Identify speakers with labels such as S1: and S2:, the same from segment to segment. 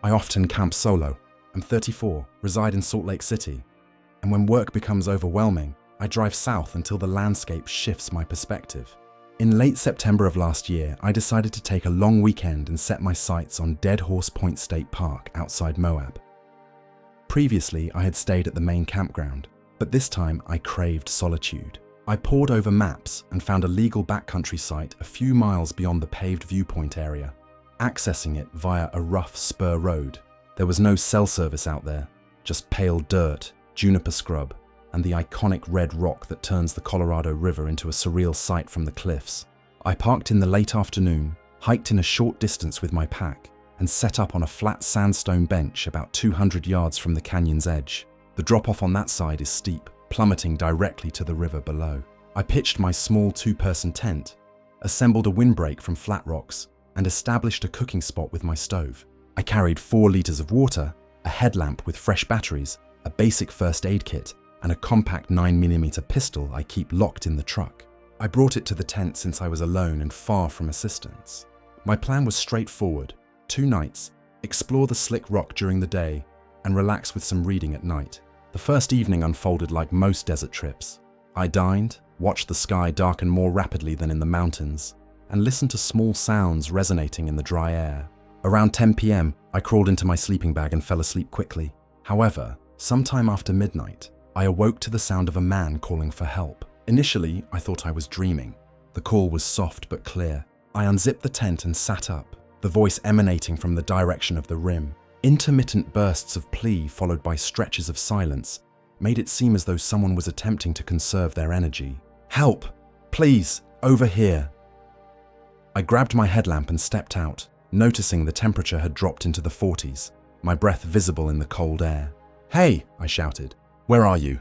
S1: I often camp solo. I'm 34, reside in Salt Lake City, and when work becomes overwhelming, I drive south until the landscape shifts my perspective. In late September of last year, I decided to take a long weekend and set my sights on Dead Horse Point State Park outside Moab. Previously, I had stayed at the main campground, but this time I craved solitude. I pored over maps and found a legal backcountry site a few miles beyond the paved viewpoint area, accessing it via a rough spur road. There was no cell service out there, just pale dirt, juniper scrub, and the iconic red rock that turns the Colorado River into a surreal sight from the cliffs. I parked in the late afternoon, hiked in a short distance with my pack, and set up on a flat sandstone bench about 200 yards from the canyon's edge. The drop-off on that side is steep, plummeting directly to the river below. I pitched my small two-person tent, assembled a windbreak from flat rocks, and established a cooking spot with my stove. I carried 4 liters of water, a headlamp with fresh batteries, a basic first aid kit, and a compact 9mm pistol I keep locked in the truck. I brought it to the tent since I was alone and far from assistance. My plan was straightforward: 2 nights, explore the slick rock during the day, and relax with some reading at night. The first evening unfolded like most desert trips. I dined, watched the sky darken more rapidly than in the mountains, and listened to small sounds resonating in the dry air. Around 10 p.m., I crawled into my sleeping bag and fell asleep quickly. However, sometime after midnight, I awoke to the sound of a man calling for help. Initially, I thought I was dreaming. The call was soft but clear. I unzipped the tent and sat up, the voice emanating from the direction of the rim. Intermittent bursts of plea followed by stretches of silence made it seem as though someone was attempting to conserve their energy. "Help! Please! Over here!" I grabbed my headlamp and stepped out, noticing the temperature had dropped into the 40s, my breath visible in the cold air. "Hey!" I shouted. "Where are you?"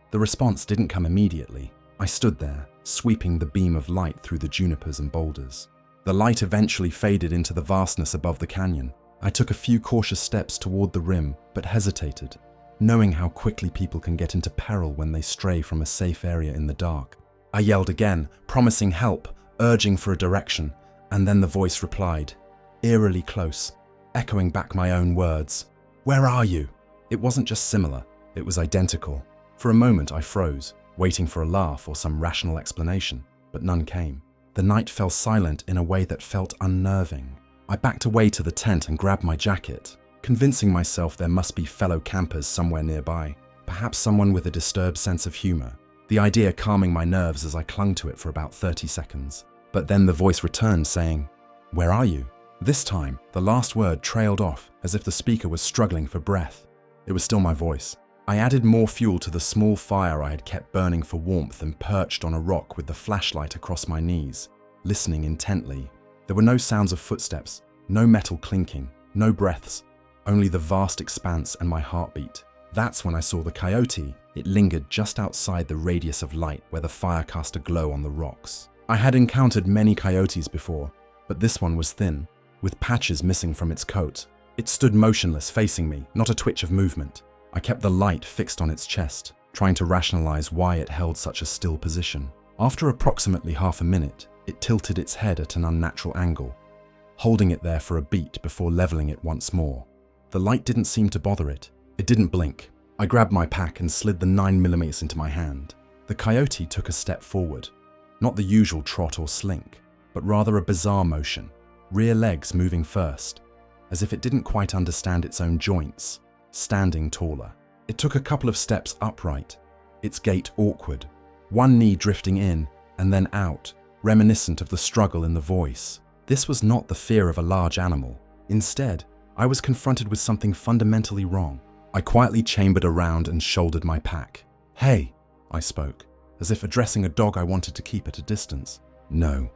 S1: The response didn't come immediately. I stood there, sweeping the beam of light through the junipers and boulders. The light eventually faded into the vastness above the canyon. I took a few cautious steps toward the rim, but hesitated, knowing how quickly people can get into peril when they stray from a safe area in the dark. I yelled again, promising help, urging for a direction, and then the voice replied, eerily close, echoing back my own words. "Where are you?" It wasn't just similar, it was identical. For a moment I froze, waiting for a laugh or some rational explanation, but none came. The night fell silent in a way that felt unnerving. I backed away to the tent and grabbed my jacket, convincing myself there must be fellow campers somewhere nearby, perhaps someone with a disturbed sense of humor, the idea calming my nerves as I clung to it for about 30 seconds. But then the voice returned saying, "Where are you?" This time, the last word trailed off as if the speaker was struggling for breath. It was still my voice. I added more fuel to the small fire I had kept burning for warmth and perched on a rock with the flashlight across my knees, listening intently. There were no sounds of footsteps, no metal clinking, no breaths, only the vast expanse and my heartbeat. That's when I saw the coyote. It lingered just outside the radius of light where the fire cast a glow on the rocks. I had encountered many coyotes before, but this one was thin, with patches missing from its coat. It stood motionless, facing me, not a twitch of movement. I kept the light fixed on its chest, trying to rationalize why it held such a still position. After approximately half a minute, it tilted its head at an unnatural angle, holding it there for a beat before leveling it once more. The light didn't seem to bother it. It didn't blink. I grabbed my pack and slid the 9mm into my hand. The coyote took a step forward, not the usual trot or slink, but rather a bizarre motion, rear legs moving first, as if it didn't quite understand its own joints, standing taller. It took a couple of steps upright, its gait awkward, one knee drifting in and then out, reminiscent of the struggle in the voice. This was not the fear of a large animal. Instead, I was confronted with something fundamentally wrong. I quietly chambered around and shouldered my pack. "Hey," I spoke, as if addressing a dog I wanted to keep at a distance. "No."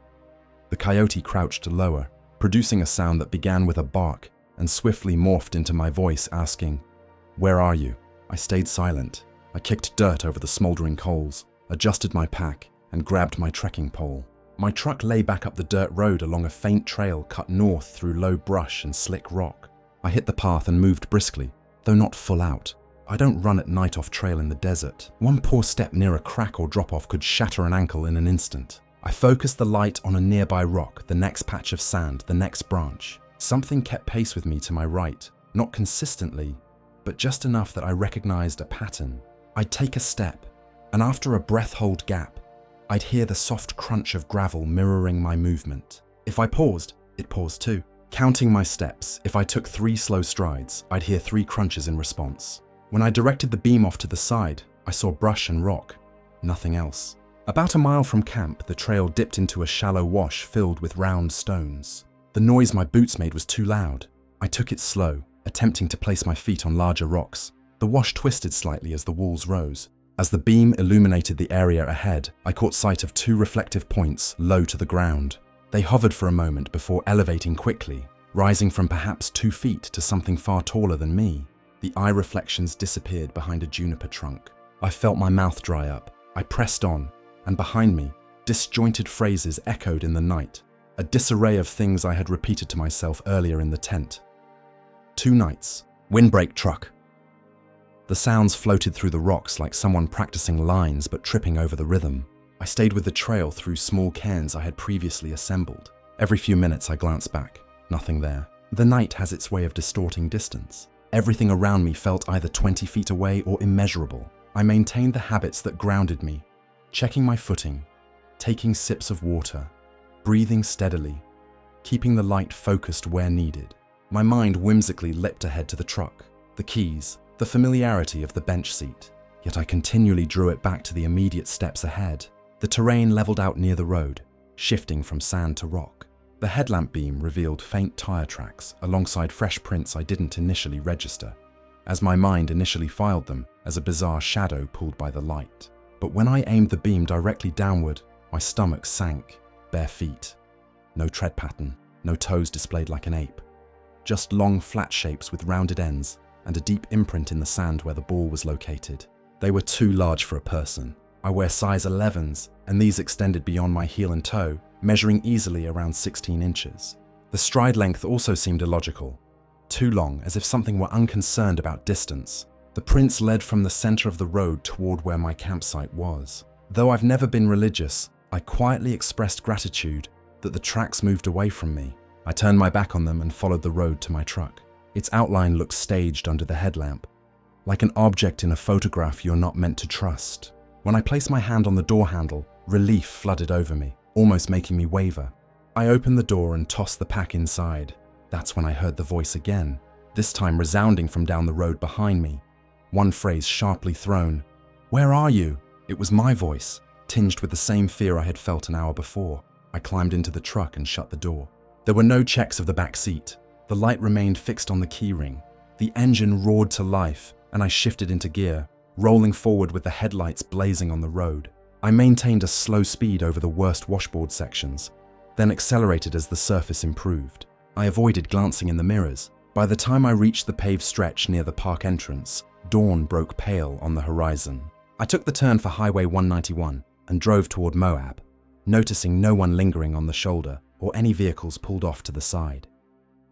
S1: The coyote crouched lower, producing a sound that began with a bark and swiftly morphed into my voice asking, "Where are you?" I stayed silent. I kicked dirt over the smoldering coals, adjusted my pack, and grabbed my trekking pole. My truck lay back up the dirt road along a faint trail cut north through low brush and slick rock. I hit the path and moved briskly, though not full out. I don't run at night off trail in the desert. One poor step near a crack or drop-off could shatter an ankle in an instant. I focused the light on a nearby rock, the next patch of sand, the next branch. Something kept pace with me to my right, not consistently, but just enough that I recognized a pattern. I'd take a step, and after a breath-hold gap, I'd hear the soft crunch of gravel mirroring my movement. If I paused, it paused too. Counting my steps, if I took 3 slow strides, I'd hear 3 crunches in response. When I directed the beam off to the side, I saw brush and rock, nothing else. About a mile from camp, the trail dipped into a shallow wash filled with round stones. The noise my boots made was too loud. I took it slow, attempting to place my feet on larger rocks. The wash twisted slightly as the walls rose. As the beam illuminated the area ahead, I caught sight of 2 reflective points low to the ground. They hovered for a moment before elevating quickly, rising from perhaps 2 feet to something far taller than me. The eye reflections disappeared behind a juniper trunk. I felt my mouth dry up. I pressed on, and behind me, disjointed phrases echoed in the night, a disarray of things I had repeated to myself earlier in the tent. 2 nights. Windbreak truck. The sounds floated through the rocks like someone practicing lines but tripping over the rhythm. I stayed with the trail through small cairns I had previously assembled. Every few minutes I glanced back. Nothing there. The night has its way of distorting distance. Everything around me felt either 20 feet away or immeasurable. I maintained the habits that grounded me, checking my footing, taking sips of water, breathing steadily, keeping the light focused where needed. My mind whimsically leapt ahead to the truck, the keys, the familiarity of the bench seat, yet I continually drew it back to the immediate steps ahead. The terrain leveled out near the road, shifting from sand to rock. The headlamp beam revealed faint tire tracks alongside fresh prints I didn't initially register, as my mind initially filed them as a bizarre shadow pulled by the light. But when I aimed the beam directly downward, my stomach sank. Bare feet. No tread pattern, no toes displayed like an ape. Just long flat shapes with rounded ends and a deep imprint in the sand where the ball was located. They were too large for a person. I wear size 11s, and these extended beyond my heel and toe, measuring easily around 16 inches. The stride length also seemed illogical. Too long, as if something were unconcerned about distance. The prints led from the center of the road toward where my campsite was. Though I've never been religious, I quietly expressed gratitude that the tracks moved away from me. I turned my back on them and followed the road to my truck. Its outline looked staged under the headlamp, like an object in a photograph you're not meant to trust. When I placed my hand on the door handle, relief flooded over me, almost making me waver. I opened the door and tossed the pack inside. That's when I heard the voice again, this time resounding from down the road behind me. One phrase sharply thrown. "Where are you?" It was my voice, tinged with the same fear I had felt an hour before. I climbed into the truck and shut the door. There were no checks of the back seat. The light remained fixed on the keyring. The engine roared to life, and I shifted into gear, rolling forward with the headlights blazing on the road. I maintained a slow speed over the worst washboard sections, then accelerated as the surface improved. I avoided glancing in the mirrors. By the time I reached the paved stretch near the park entrance, dawn broke pale on the horizon. I took the turn for Highway 191 and drove toward Moab, noticing no one lingering on the shoulder or any vehicles pulled off to the side.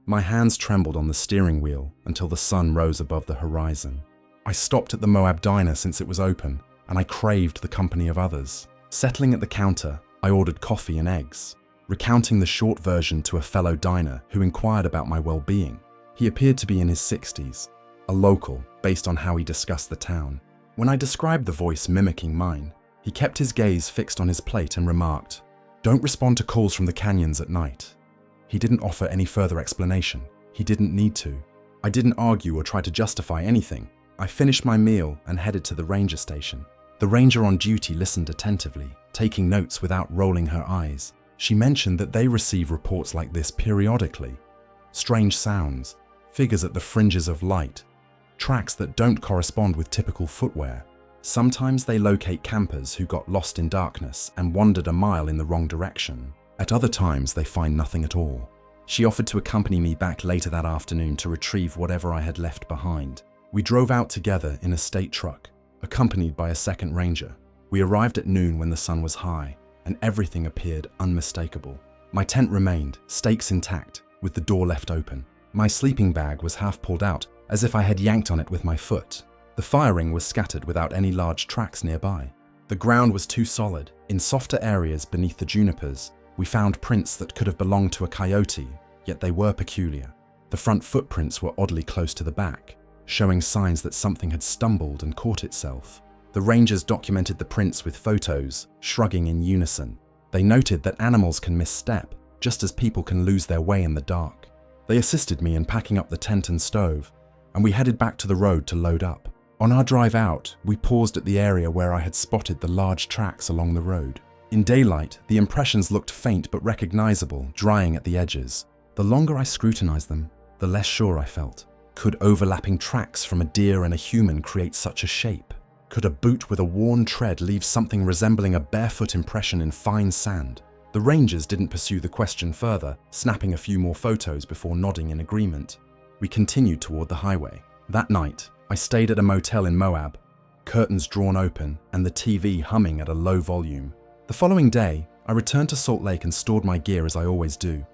S1: My hands trembled on the steering wheel until the sun rose above the horizon. I stopped at the Moab diner since it was open, and I craved the company of others. Settling at the counter, I ordered coffee and eggs, recounting the short version to a fellow diner who inquired about my well-being. He appeared to be in his 60s, a local based on how he discussed the town. When I described the voice mimicking mine, he kept his gaze fixed on his plate and remarked, "Don't respond to calls from the canyons at night." He didn't offer any further explanation. He didn't need to. I didn't argue or try to justify anything. I finished my meal and headed to the ranger station. The ranger on duty listened attentively, taking notes without rolling her eyes. She mentioned that they receive reports like this periodically. Strange sounds, figures at the fringes of light, tracks that don't correspond with typical footwear. Sometimes they locate campers who got lost in darkness and wandered a mile in the wrong direction. At other times, they find nothing at all. She offered to accompany me back later that afternoon to retrieve whatever I had left behind. We drove out together in a state truck, accompanied by a second ranger. We arrived at noon when the sun was high, and everything appeared unmistakable. My tent remained, stakes intact, with the door left open. My sleeping bag was half pulled out, as if I had yanked on it with my foot. The firing was scattered without any large tracks nearby. The ground was too solid. In softer areas beneath the junipers, we found prints that could have belonged to a coyote, yet they were peculiar. The front footprints were oddly close to the back, showing signs that something had stumbled and caught itself. The rangers documented the prints with photos, shrugging in unison. They noted that animals can misstep, just as people can lose their way in the dark. They assisted me in packing up the tent and stove, and we headed back to the road to load up. On our drive out, we paused at the area where I had spotted the large tracks along the road. In daylight, the impressions looked faint but recognizable, drying at the edges. The longer I scrutinized them, the less sure I felt. Could overlapping tracks from a deer and a human create such a shape? Could a boot with a worn tread leave something resembling a barefoot impression in fine sand? The rangers didn't pursue the question further, snapping a few more photos before nodding in agreement. We continued toward the highway. That night, I stayed at a motel in Moab, curtains drawn open and the TV humming at a low volume. The following day, I returned to Salt Lake and stored my gear as I always do,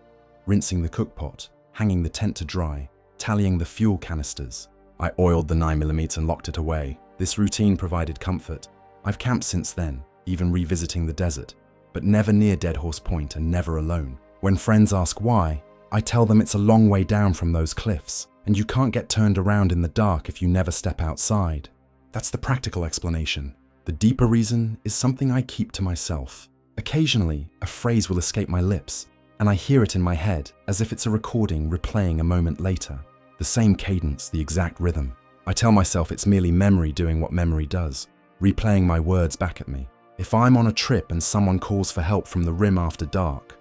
S1: rinsing the cookpot, hanging the tent to dry, tallying the fuel canisters. I oiled the 9mm and locked it away. This routine provided comfort. I've camped since then, even revisiting the desert, but never near Dead Horse Point and never alone. When friends ask why, I tell them it's a long way down from those cliffs, and you can't get turned around in the dark if you never step outside. That's the practical explanation. The deeper reason is something I keep to myself. Occasionally, a phrase will escape my lips, and I hear it in my head as if it's a recording replaying a moment later. The same cadence, the exact rhythm. I tell myself it's merely memory doing what memory does, replaying my words back at me. If I'm on a trip and someone calls for help from the rim after dark,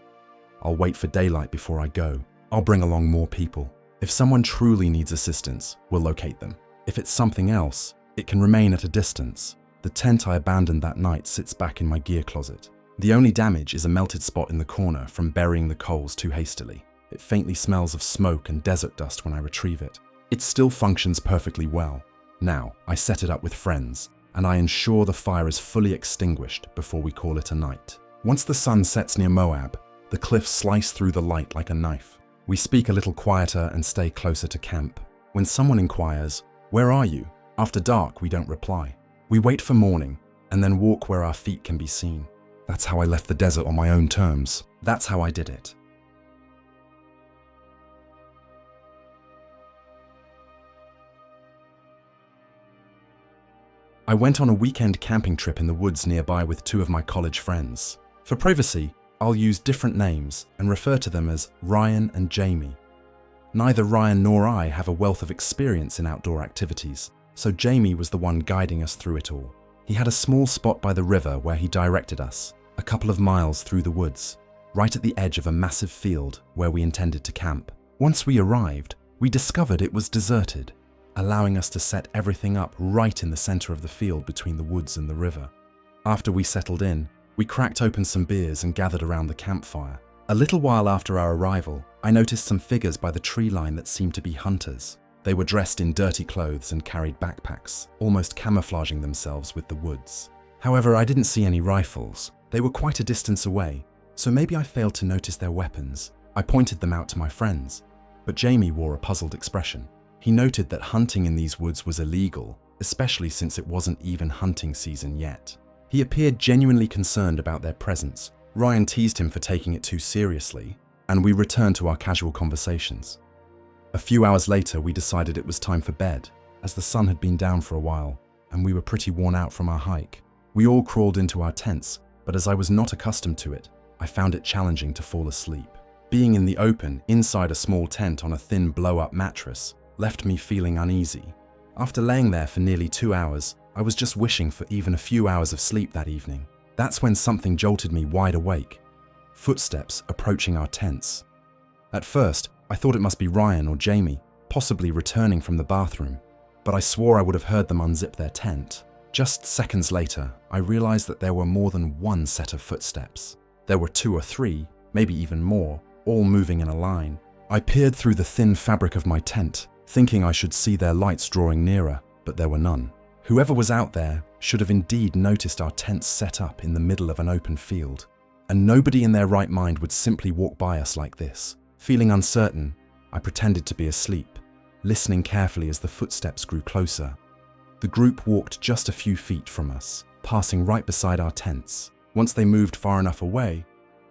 S1: I'll wait for daylight before I go. I'll bring along more people. If someone truly needs assistance, we'll locate them. If it's something else, it can remain at a distance. The tent I abandoned that night sits back in my gear closet. The only damage is a melted spot in the corner from burying the coals too hastily. It faintly smells of smoke and desert dust when I retrieve it. It still functions perfectly well. Now, I set it up with friends, and I ensure the fire is fully extinguished before we call it a night. Once the sun sets near Moab, the cliffs slice through the light like a knife. We speak a little quieter and stay closer to camp. When someone inquires, "Where are you?" After dark, we don't reply. We wait for morning, and then walk where our feet can be seen. That's how I left the desert on my own terms. That's how I did it. I went on a weekend camping trip in the woods nearby with two of my college friends. For privacy, I'll use different names and refer to them as Ryan and Jamie. Neither Ryan nor I have a wealth of experience in outdoor activities, so Jamie was the one guiding us through it all. He had a small spot by the river where he directed us, a couple of miles through the woods, right at the edge of a massive field where we intended to camp. Once we arrived, we discovered it was deserted, allowing us to set everything up right in the center of the field between the woods and the river. After we settled in, we cracked open some beers and gathered around the campfire. A little while after our arrival, I noticed some figures by the tree line that seemed to be hunters. They were dressed in dirty clothes and carried backpacks, almost camouflaging themselves with the woods. However, I didn't see any rifles. They were quite a distance away, so maybe I failed to notice their weapons. I pointed them out to my friends, but Jamie wore a puzzled expression. He noted that hunting in these woods was illegal, especially since it wasn't even hunting season yet. He appeared genuinely concerned about their presence. Ryan teased him for taking it too seriously, and we returned to our casual conversations. A few hours later, we decided it was time for bed, as the sun had been down for a while, and we were pretty worn out from our hike. We all crawled into our tents, but as I was not accustomed to it, I found it challenging to fall asleep. Being in the open, inside a small tent on a thin blow-up mattress, left me feeling uneasy. After laying there for nearly 2 hours, I was just wishing for even a few hours of sleep that evening. That's when something jolted me wide awake. Footsteps approaching our tents. At first, I thought it must be Ryan or Jamie, possibly returning from the bathroom, but I swore I would have heard them unzip their tent. Just seconds later, I realized that there were more than one set of footsteps. There were 2 or 3, maybe even more, all moving in a line. I peered through the thin fabric of my tent, thinking I should see their lights drawing nearer, but there were none. Whoever was out there should have indeed noticed our tents set up in the middle of an open field, and nobody in their right mind would simply walk by us like this. Feeling uncertain, I pretended to be asleep, listening carefully as the footsteps grew closer. The group walked just a few feet from us, passing right beside our tents. Once they moved far enough away,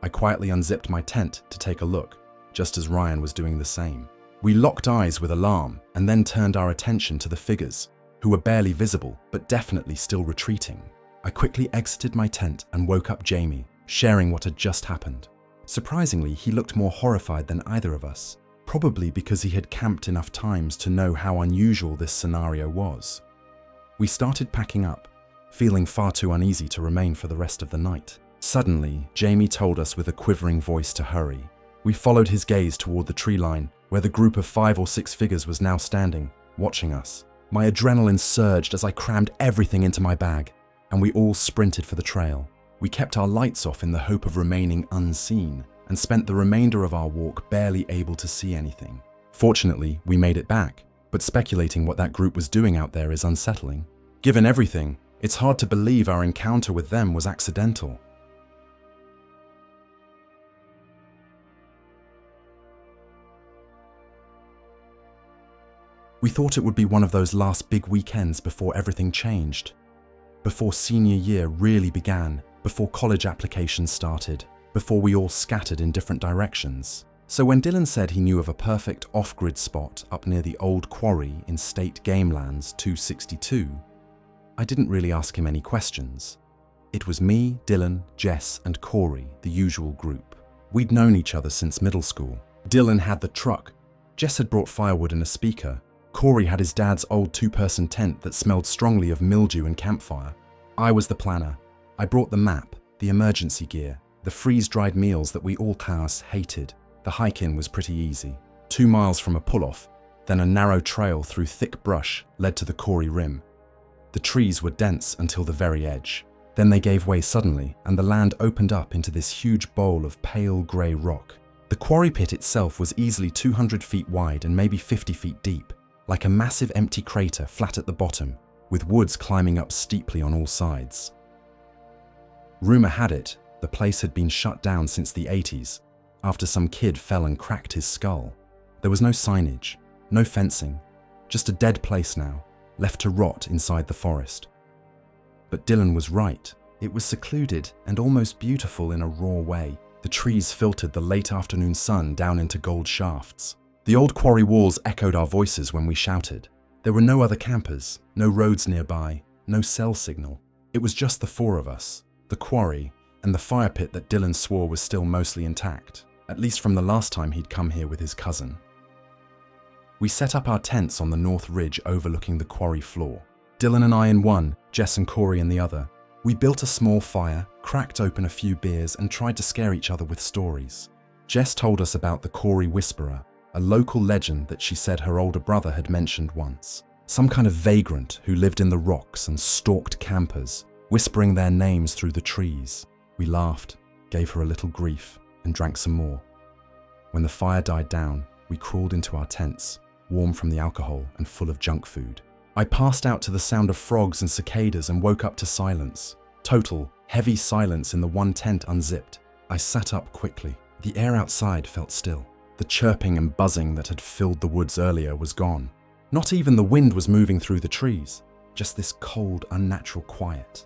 S1: I quietly unzipped my tent to take a look, just as Ryan was doing the same. We locked eyes with alarm and then turned our attention to the figures, who were barely visible but definitely still retreating. I quickly exited my tent and woke up Jamie, sharing what had just happened. Surprisingly, he looked more horrified than either of us, probably because he had camped enough times to know how unusual this scenario was. We started packing up, feeling far too uneasy to remain for the rest of the night. Suddenly, Jamie told us with a quivering voice to hurry. We followed his gaze toward the tree line, where the group of 5 or 6 figures was now standing, watching us. My adrenaline surged as I crammed everything into my bag, and we all sprinted for the trail. We kept our lights off in the hope of remaining unseen, and spent the remainder of our walk barely able to see anything. Fortunately, we made it back, but speculating what that group was doing out there is unsettling. Given everything, it's hard to believe our encounter with them was accidental. We thought it would be one of those last big weekends before everything changed, before senior year really began, before college applications started, before we all scattered in different directions. So when Dylan said he knew of a perfect off-grid spot up near the old quarry in State Gamelands 262, I didn't really ask him any questions. It was me, Dylan, Jess, and Corey, the usual group. We'd known each other since middle school. Dylan had the truck, Jess had brought firewood and a speaker, Corey had his dad's old 2-person tent that smelled strongly of mildew and campfire. I was the planner. I brought the map, the emergency gear, the freeze-dried meals that we all class hated. The hike-in was pretty easy. 2 miles from a pull-off, then a narrow trail through thick brush led to the Corey rim. The trees were dense until the very edge. Then they gave way suddenly, and the land opened up into this huge bowl of pale grey rock. The quarry pit itself was easily 200 feet wide and maybe 50 feet deep, like a massive empty crater flat at the bottom, with woods climbing up steeply on all sides. Rumor had it, the place had been shut down since the 80s, after some kid fell and cracked his skull. There was no signage, no fencing, just a dead place now, left to rot inside the forest. But Dylan was right. It was secluded and almost beautiful in a raw way. The trees filtered the late afternoon sun down into gold shafts. The old quarry walls echoed our voices when we shouted. There were no other campers, no roads nearby, no cell signal. It was just the 4 of us, the quarry, and the fire pit that Dylan swore was still mostly intact, at least from the last time he'd come here with his cousin. We set up our tents on the north ridge overlooking the quarry floor. Dylan and I in one, Jess and Corey in the other. We built a small fire, cracked open a few beers, and tried to scare each other with stories. Jess told us about the Corey Whisperer, a local legend that she said her older brother had mentioned once. Some kind of vagrant who lived in the rocks and stalked campers, whispering their names through the trees. We laughed, gave her a little grief, and drank some more. When the fire died down, we crawled into our tents, warm from the alcohol and full of junk food. I passed out to the sound of frogs and cicadas and woke up to silence. Total, heavy silence in the one tent unzipped. I sat up quickly. The air outside felt still. The chirping and buzzing that had filled the woods earlier was gone. Not even the wind was moving through the trees, just this cold, unnatural quiet.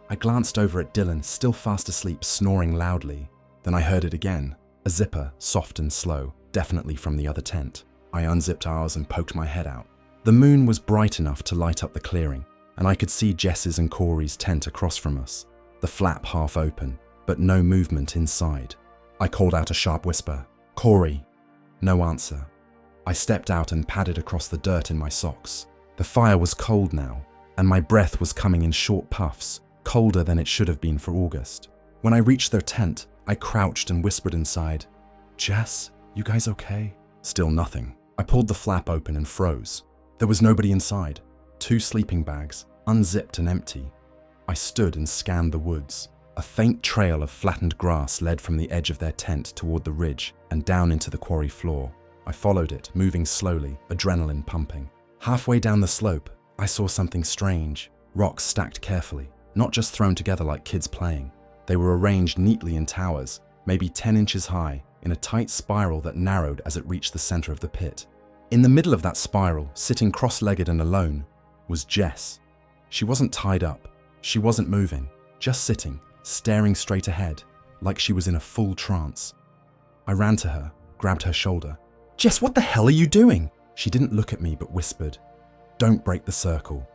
S1: I glanced over at Dylan, still fast asleep, snoring loudly. Then I heard it again, a zipper, soft and slow, definitely from the other tent. I unzipped ours and poked my head out. The moon was bright enough to light up the clearing, and I could see Jess's and Corey's tent across from us, the flap half open, but no movement inside. I called out a sharp whisper, "Corey." No answer. I stepped out and padded across the dirt in my socks. The fire was cold now, and my breath was coming in short puffs, colder than it should have been for August. When I reached their tent, I crouched and whispered inside, "Jess, you guys okay?" Still nothing. I pulled the flap open and froze. There was nobody inside. 2 sleeping bags, unzipped and empty. I stood and scanned the woods. A faint trail of flattened grass led from the edge of their tent toward the ridge and down into the quarry floor. I followed it, moving slowly, adrenaline pumping. Halfway down the slope, I saw something strange. Rocks stacked carefully, not just thrown together like kids playing. They were arranged neatly in towers, maybe 10 inches high, in a tight spiral that narrowed as it reached the center of the pit. In the middle of that spiral, sitting cross-legged and alone, was Jess. She wasn't tied up. She wasn't moving, just sitting, staring straight ahead, like she was in a full trance. I ran to her, grabbed her shoulder. Jess, what the hell are you doing? She didn't look at me but whispered, "Don't break the circle."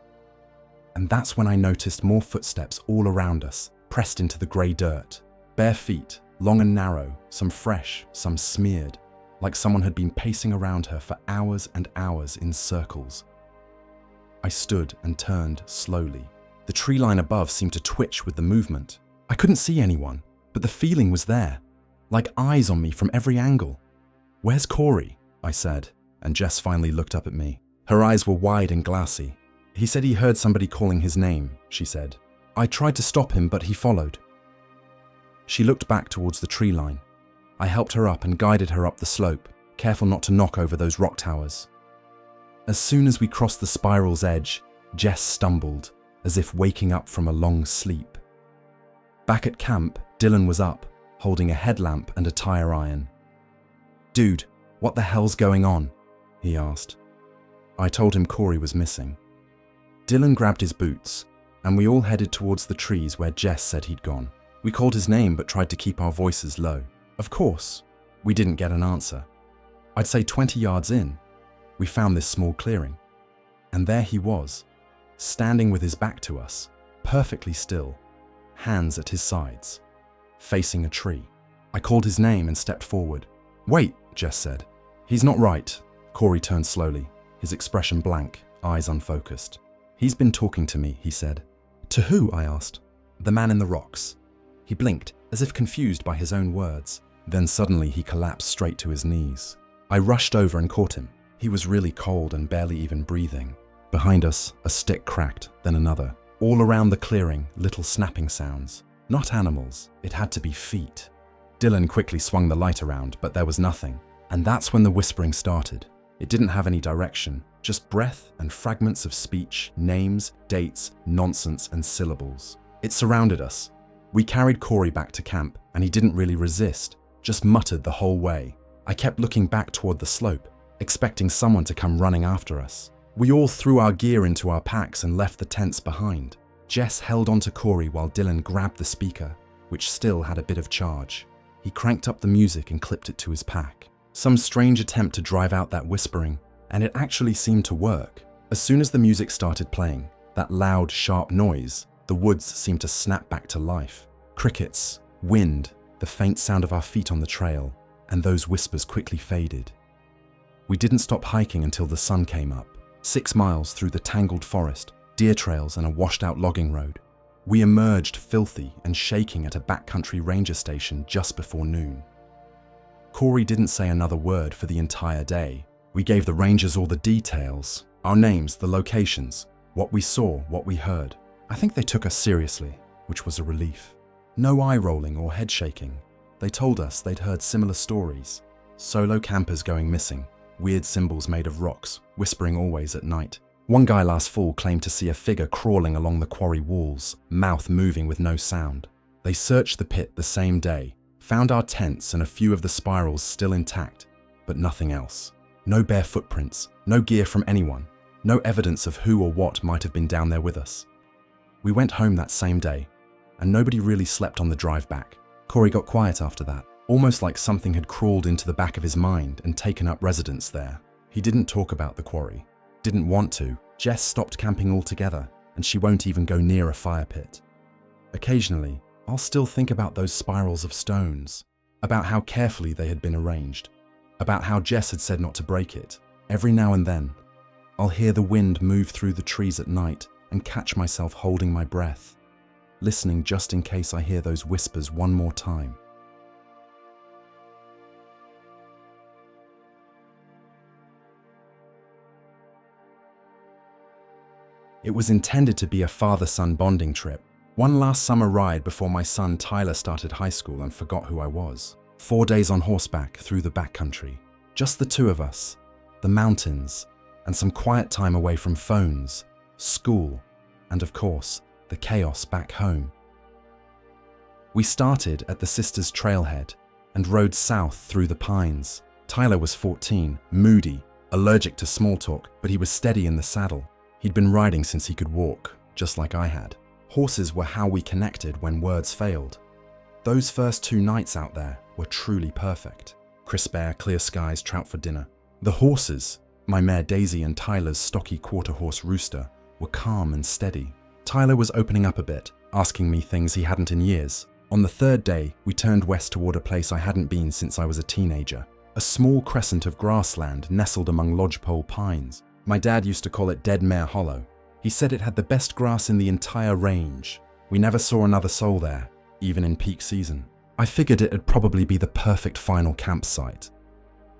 S1: And that's when I noticed more footsteps all around us, pressed into the grey dirt. Bare feet, long and narrow, some fresh, some smeared, like someone had been pacing around her for hours and hours in circles. I stood and turned slowly. The tree line above seemed to twitch with the movement. I couldn't see anyone, but the feeling was there, like eyes on me from every angle. "Where's Corey?" I said, and Jess finally looked up at me. Her eyes were wide and glassy. "He said he heard somebody calling his name," she said. "I tried to stop him, but he followed." She looked back towards the tree line. I helped her up and guided her up the slope, careful not to knock over those rock towers. As soon as we crossed the spiral's edge, Jess stumbled, as if waking up from a long sleep. Back at camp, Dylan was up, holding a headlamp and a tire iron. "Dude, what the hell's going on?" he asked. I told him Corey was missing. Dylan grabbed his boots, and we all headed towards the trees where Jess said he'd gone. We called his name but tried to keep our voices low. Of course, we didn't get an answer. I'd say 20 yards in, we found this small clearing. And there he was, standing with his back to us, perfectly still, hands at his sides, facing a tree. I called his name and stepped forward. "Wait," Jess said. "He's not right." Corey turned slowly, his expression blank, eyes unfocused. "He's been talking to me," he said. "To who?" I asked. "The man in the rocks." He blinked, as if confused by his own words. Then suddenly he collapsed straight to his knees. I rushed over and caught him. He was really cold and barely even breathing. Behind us, a stick cracked, then another. All around the clearing, little snapping sounds. Not animals, it had to be feet. Dylan quickly swung the light around, but there was nothing. And that's when the whispering started. It didn't have any direction, just breath and fragments of speech, names, dates, nonsense, and syllables. It surrounded us. We carried Corey back to camp, and he didn't really resist, just muttered the whole way. I kept looking back toward the slope, expecting someone to come running after us. We all threw our gear into our packs and left the tents behind. Jess held onto Corey while Dylan grabbed the speaker, which still had a bit of charge. He cranked up the music and clipped it to his pack. Some strange attempt to drive out that whispering, and it actually seemed to work. As soon as the music started playing, that loud, sharp noise, the woods seemed to snap back to life. Crickets, wind, the faint sound of our feet on the trail, and those whispers quickly faded. We didn't stop hiking until the sun came up. 6 miles through the tangled forest, deer trails and a washed-out logging road. We emerged filthy and shaking at a backcountry ranger station just before noon. Corey didn't say another word for the entire day. We gave the rangers all the details, our names, the locations, what we saw, what we heard. I think they took us seriously, which was a relief. No eye rolling or head shaking. They told us they'd heard similar stories. Solo campers going missing, weird symbols made of rocks, whispering always at night. One guy last fall claimed to see a figure crawling along the quarry walls, mouth moving with no sound. They searched the pit the same day, found our tents and a few of the spirals still intact, but nothing else. No bare footprints, no gear from anyone, no evidence of who or what might have been down there with us. We went home that same day, and nobody really slept on the drive back. Corey got quiet after that, almost like something had crawled into the back of his mind and taken up residence there. He didn't talk about the quarry, didn't want to. Jess stopped camping altogether, and she won't even go near a fire pit. Occasionally, I'll still think about those spirals of stones, about how carefully they had been arranged, about how Jess had said not to break it. Every now and then, I'll hear the wind move through the trees at night and catch myself holding my breath, listening just in case I hear those whispers one more time. It was intended to be a father-son bonding trip, one last summer ride before my son Tyler started high school and forgot who I was. 4 days on horseback through the backcountry, just the two of us, the mountains, and some quiet time away from phones, school, and of course, the chaos back home. We started at the Sisters Trailhead and rode south through the pines. Tyler was 14, moody, allergic to small talk, but he was steady in the saddle. He'd been riding since he could walk, just like I had. Horses were how we connected when words failed. Those first 2 nights out there were truly perfect. Crisp air, clear skies, trout for dinner. The horses, my mare Daisy and Tyler's stocky quarter-horse Rooster, were calm and steady. Tyler was opening up a bit, asking me things he hadn't in years. On the third day, we turned west toward a place I hadn't been since I was a teenager. A small crescent of grassland nestled among lodgepole pines. My dad used to call it Dead Mare Hollow. He said it had the best grass in the entire range. We never saw another soul there, even in peak season. I figured it'd probably be the perfect final campsite.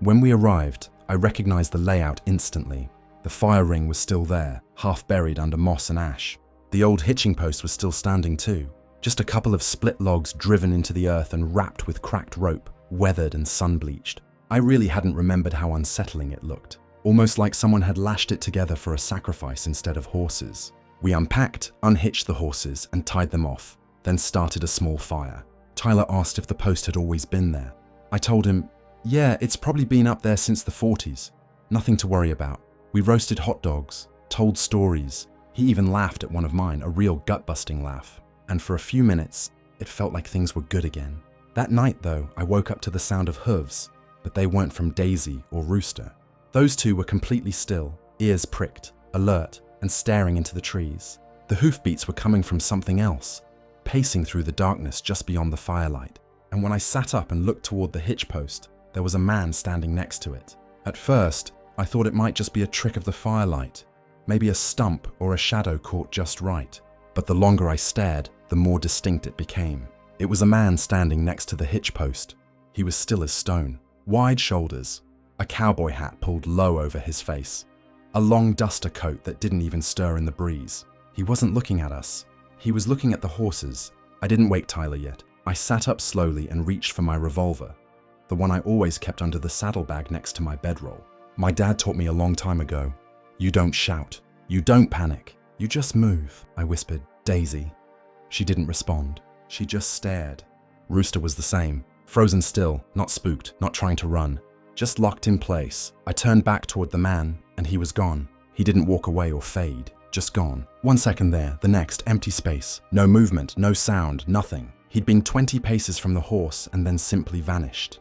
S1: When we arrived, I recognized the layout instantly. The fire ring was still there, half buried under moss and ash. The old hitching post was still standing too, just a couple of split logs driven into the earth and wrapped with cracked rope, weathered and sun-bleached. I really hadn't remembered how unsettling it looked, almost like someone had lashed it together for a sacrifice instead of horses. We unpacked, unhitched the horses and tied them off, then started a small fire. Tyler asked if the post had always been there. I told him, yeah, it's probably been up there since the 40s. Nothing to worry about. We roasted hot dogs, told stories. He even laughed at one of mine, a real gut-busting laugh. And for a few minutes, it felt like things were good again. That night, though, I woke up to the sound of hooves, but they weren't from Daisy or Rooster. Those two were completely still, ears pricked, alert, and staring into the trees. The hoofbeats were coming from something else, pacing through the darkness just beyond the firelight. And when I sat up and looked toward the hitch post, there was a man standing next to it. At first, I thought it might just be a trick of the firelight, maybe a stump or a shadow caught just right. But the longer I stared, the more distinct it became. It was a man standing next to the hitch post. He was still as stone, wide shoulders, a cowboy hat pulled low over his face, a long duster coat that didn't even stir in the breeze. He wasn't looking at us. He was looking at the horses. I didn't wake Tyler yet. I sat up slowly and reached for my revolver, the one I always kept under the saddlebag next to my bedroll. My dad taught me a long time ago, you don't shout, you don't panic, you just move. I whispered, Daisy. She didn't respond. She just stared. Rooster was the same, frozen still, not spooked, not trying to run, just locked in place. I turned back toward the man, and he was gone. He didn't walk away or fade, just gone. 1 second there, the next, empty space. No movement, no sound, nothing. He'd been 20 paces from the horse and then simply vanished.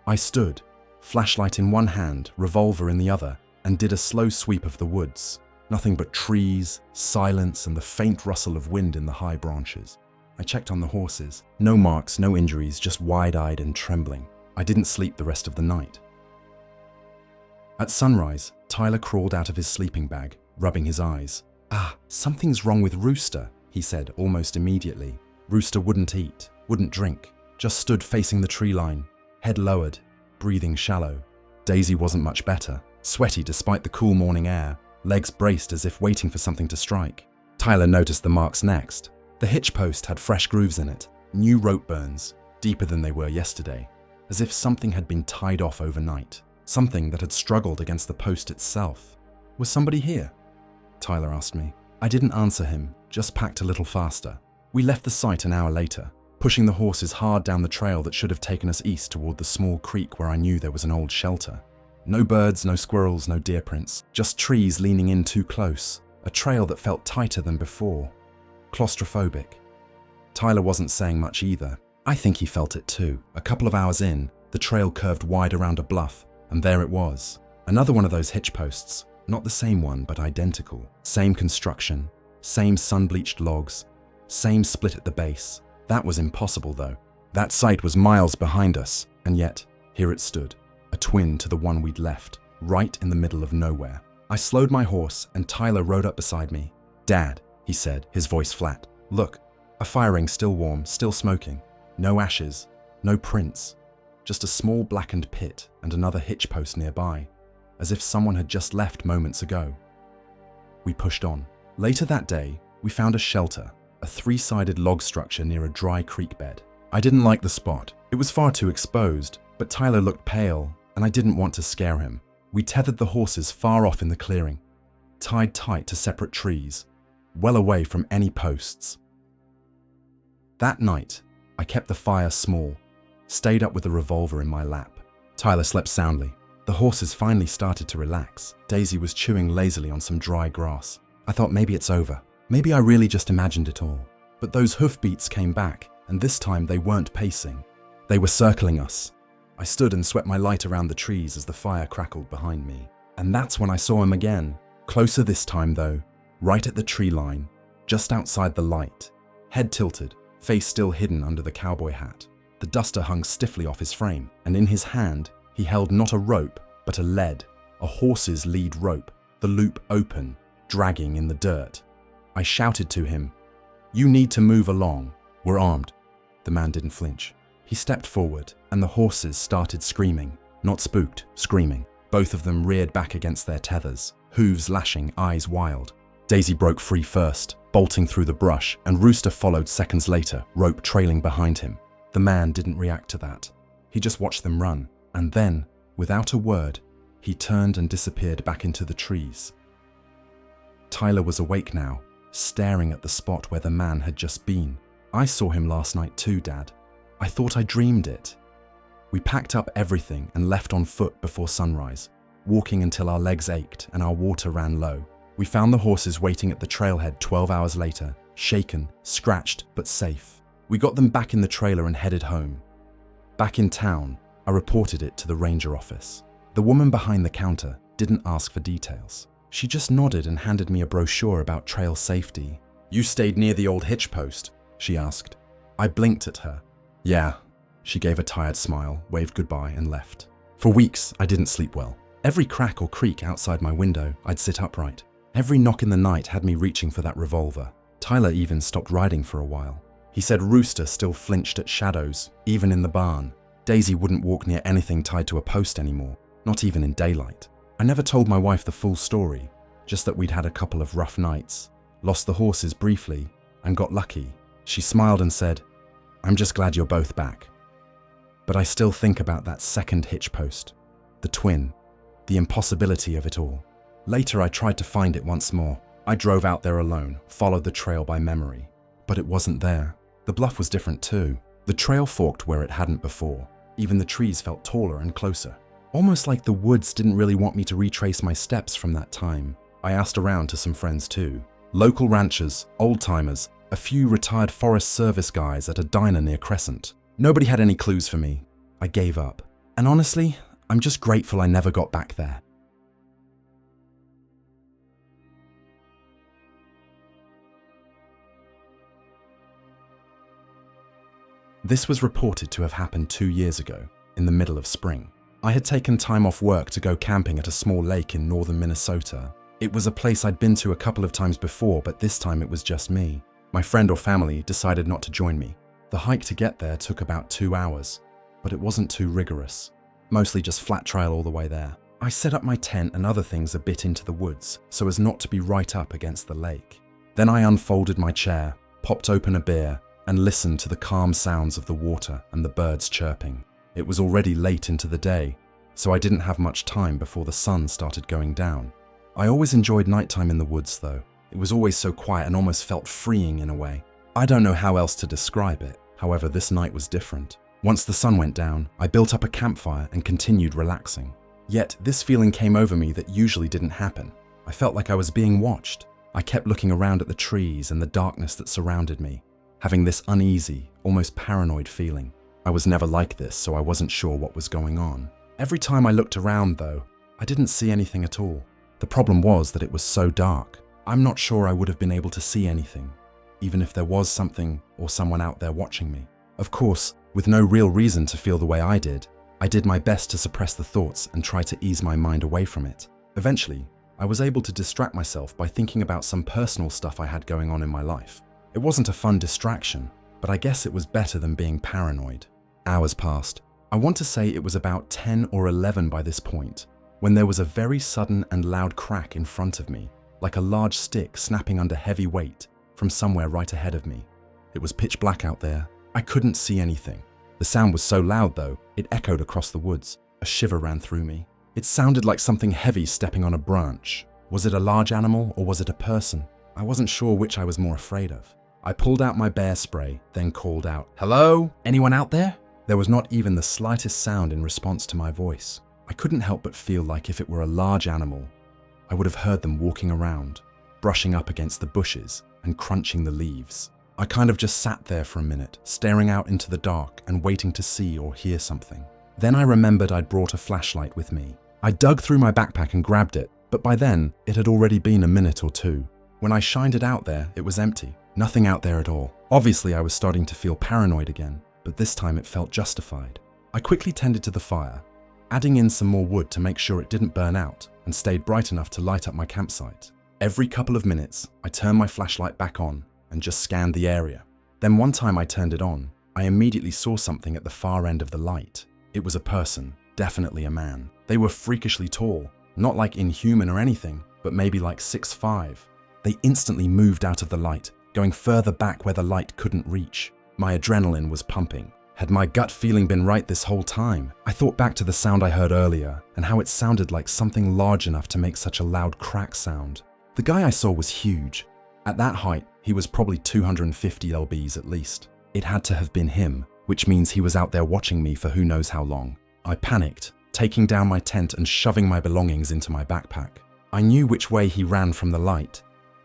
S1: I stood, flashlight in one hand, revolver in the other, and did a slow sweep of the woods. Nothing but trees, silence, and the faint rustle of wind in the high branches. I checked on the horses. No marks, no injuries, just wide-eyed and trembling. I didn't sleep the rest of the night. At sunrise, Tyler crawled out of his sleeping bag, rubbing his eyes. Ah, something's wrong with Rooster, he said almost immediately. Rooster wouldn't eat, wouldn't drink, just stood facing the tree line, head lowered, breathing shallow. Daisy wasn't much better, sweaty despite the cool morning air, legs braced as if waiting for something to strike. Tyler noticed the marks next. The hitch post had fresh grooves in it, new rope burns, deeper than they were yesterday, as if something had been tied off overnight, something that had struggled against the post itself. Was somebody here? Tyler asked me. I didn't answer him, just packed a little faster. We left the site an hour later, pushing the horses hard down the trail that should have taken us east toward the small creek where I knew there was an old shelter. No birds, no squirrels, no deer prints, just trees leaning in too close, a trail that felt tighter than before. Claustrophobic. Tyler wasn't saying much either. I think he felt it too. A couple of hours in, the trail curved wide around a bluff, and there it was. Another one of those hitch posts. Not the same one, but identical. Same construction, same sun-bleached logs, same split at the base. That was impossible though. That site was miles behind us, and yet, here it stood. A twin to the one we'd left, right in the middle of nowhere. I slowed my horse and Tyler rode up beside me. Dad, he said, his voice flat. Look, a fire ring still warm, still smoking. No ashes, no prints. Just a small blackened pit and another hitch post nearby, as if someone had just left moments ago. We pushed on. Later that day, we found a shelter, a 3-sided log structure near a dry creek bed. I didn't like the spot. It was far too exposed, but Tyler looked pale, and I didn't want to scare him. We tethered the horses far off in the clearing, tied tight to separate trees, well away from any posts. That night, I kept the fire small, stayed up with a revolver in my lap. Tyler slept soundly. The horses finally started to relax. Daisy was chewing lazily on some dry grass. I thought maybe it's over. Maybe I really just imagined it all. But those hoofbeats came back, and this time they weren't pacing. They were circling us, I stood and swept my light around the trees as the fire crackled behind me. And that's when I saw him again. Closer this time though, right at the tree line, just outside the light. Head tilted, face still hidden under the cowboy hat. The duster hung stiffly off his frame, and in his hand, he held not a rope, but a lead, a horse's lead rope, the loop open, dragging in the dirt. I shouted to him, "You need to move along. We're armed." The man didn't flinch. He stepped forward, and the horses started screaming. Not spooked, screaming. Both of them reared back against their tethers, hooves lashing, eyes wild. Daisy broke free first, bolting through the brush, and Rooster followed seconds later, rope trailing behind him. The man didn't react to that. He just watched them run, and then, without a word, he turned and disappeared back into the trees. Tyler was awake now, staring at the spot where the man had just been. "I saw him last night too, Dad. I thought I dreamed it." We packed up everything and left on foot before sunrise, walking until our legs ached and our water ran low. We found the horses waiting at the trailhead 12 hours later, shaken, scratched, but safe. We got them back in the trailer and headed home. Back in town, I reported it to the ranger office. The woman behind the counter didn't ask for details. She just nodded and handed me a brochure about trail safety. "You stayed near the old hitch post?" she asked. I blinked at her. "Yeah." She gave a tired smile, waved goodbye, and left. For weeks, I didn't sleep well. Every crack or creak outside my window, I'd sit upright. Every knock in the night had me reaching for that revolver. Tyler even stopped riding for a while. He said Rooster still flinched at shadows, even in the barn. Daisy wouldn't walk near anything tied to a post anymore, not even in daylight. I never told my wife the full story, just that we'd had a couple of rough nights, lost the horses briefly, and got lucky. She smiled and said, "I'm just glad you're both back." But I still think about that second hitch post, the twin, the impossibility of it all. Later I tried to find it once more. I drove out there alone, followed the trail by memory. But it wasn't there. The bluff was different too. The trail forked where it hadn't before. Even the trees felt taller and closer. Almost like the woods didn't really want me to retrace my steps from that time. I asked around to some friends too. Local ranchers, old-timers, a few retired Forest Service guys at a diner near Crescent. Nobody had any clues for me. I gave up. And honestly, I'm just grateful I never got back there. This was reported to have happened 2 years ago, in the middle of spring. I had taken time off work to go camping at a small lake in northern Minnesota. It was a place I'd been to a couple of times before, but this time it was just me. My friend or family decided not to join me. The hike to get there took about 2 hours, but it wasn't too rigorous. Mostly just flat trail all the way there. I set up my tent and other things a bit into the woods so as not to be right up against the lake. Then I unfolded my chair, popped open a beer, and listened to the calm sounds of the water and the birds chirping. It was already late into the day, so I didn't have much time before the sun started going down. I always enjoyed nighttime in the woods though. It was always so quiet and almost felt freeing in a way. I don't know how else to describe it. However, this night was different. Once the sun went down, I built up a campfire and continued relaxing. Yet, this feeling came over me that usually didn't happen. I felt like I was being watched. I kept looking around at the trees and the darkness that surrounded me, having this uneasy, almost paranoid feeling. I was never like this, so I wasn't sure what was going on. Every time I looked around, though, I didn't see anything at all. The problem was that it was so dark. I'm not sure I would have been able to see anything, even if there was something or someone out there watching me. Of course, with no real reason to feel the way I did my best to suppress the thoughts and try to ease my mind away from it. Eventually, I was able to distract myself by thinking about some personal stuff I had going on in my life. It wasn't a fun distraction, but I guess it was better than being paranoid. Hours passed. I want to say it was about 10 or 11 by this point, when there was a very sudden and loud crack in front of me, like a large stick snapping under heavy weight from somewhere right ahead of me. It was pitch black out there. I couldn't see anything. The sound was so loud though, it echoed across the woods. A shiver ran through me. It sounded like something heavy stepping on a branch. Was it a large animal or was it a person? I wasn't sure which I was more afraid of. I pulled out my bear spray, then called out, "Hello? Anyone out there?" There was not even the slightest sound in response to my voice. I couldn't help but feel like if it were a large animal, I would have heard them walking around, brushing up against the bushes and crunching the leaves. I kind of just sat there for a minute, staring out into the dark and waiting to see or hear something. Then I remembered I'd brought a flashlight with me. I dug through my backpack and grabbed it, but by then, it had already been a minute or two. When I shined it out there, it was empty. Nothing out there at all. Obviously, I was starting to feel paranoid again, but this time it felt justified. I quickly tended to the fire, adding in some more wood to make sure it didn't burn out, and stayed bright enough to light up my campsite. Every couple of minutes, I turned my flashlight back on and just scanned the area. Then one time I turned it on, I immediately saw something at the far end of the light. It was a person, definitely a man. They were freakishly tall, not like inhuman or anything, but maybe like 6'5". They instantly moved out of the light, going further back where the light couldn't reach. My adrenaline was pumping. Had my gut feeling been right this whole time? I thought back to the sound I heard earlier and how it sounded like something large enough to make such a loud crack sound. The guy I saw was huge. At that height, he was probably 250 lbs at least. It had to have been him, which means he was out there watching me for who knows how long. I panicked, taking down my tent and shoving my belongings into my backpack. I knew which way he ran from the light,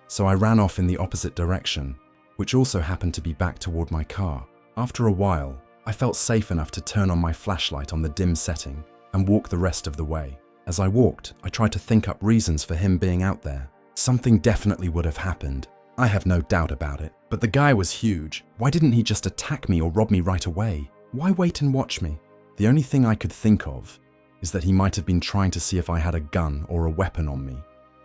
S1: so I ran off in the opposite direction, which also happened to be back toward my car. After a while, I felt safe enough to turn on my flashlight on the dim setting and walk the rest of the way. As I walked, I tried to think up reasons for him being out there. Something definitely would have happened. I have no doubt about it. But the guy was huge. Why didn't he just attack me or rob me right away? Why wait and watch me? The only thing I could think of is that he might have been trying to see if I had a gun or a weapon on me,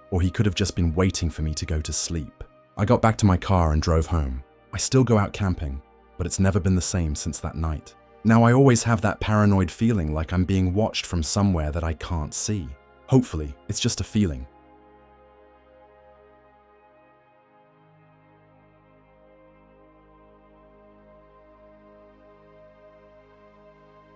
S1: or he could have just been waiting for me to go to sleep. I got back to my car and drove home. I still go out camping, but it's never been the same since that night. Now I always have that paranoid feeling like I'm being watched from somewhere that I can't see. Hopefully, it's just a feeling.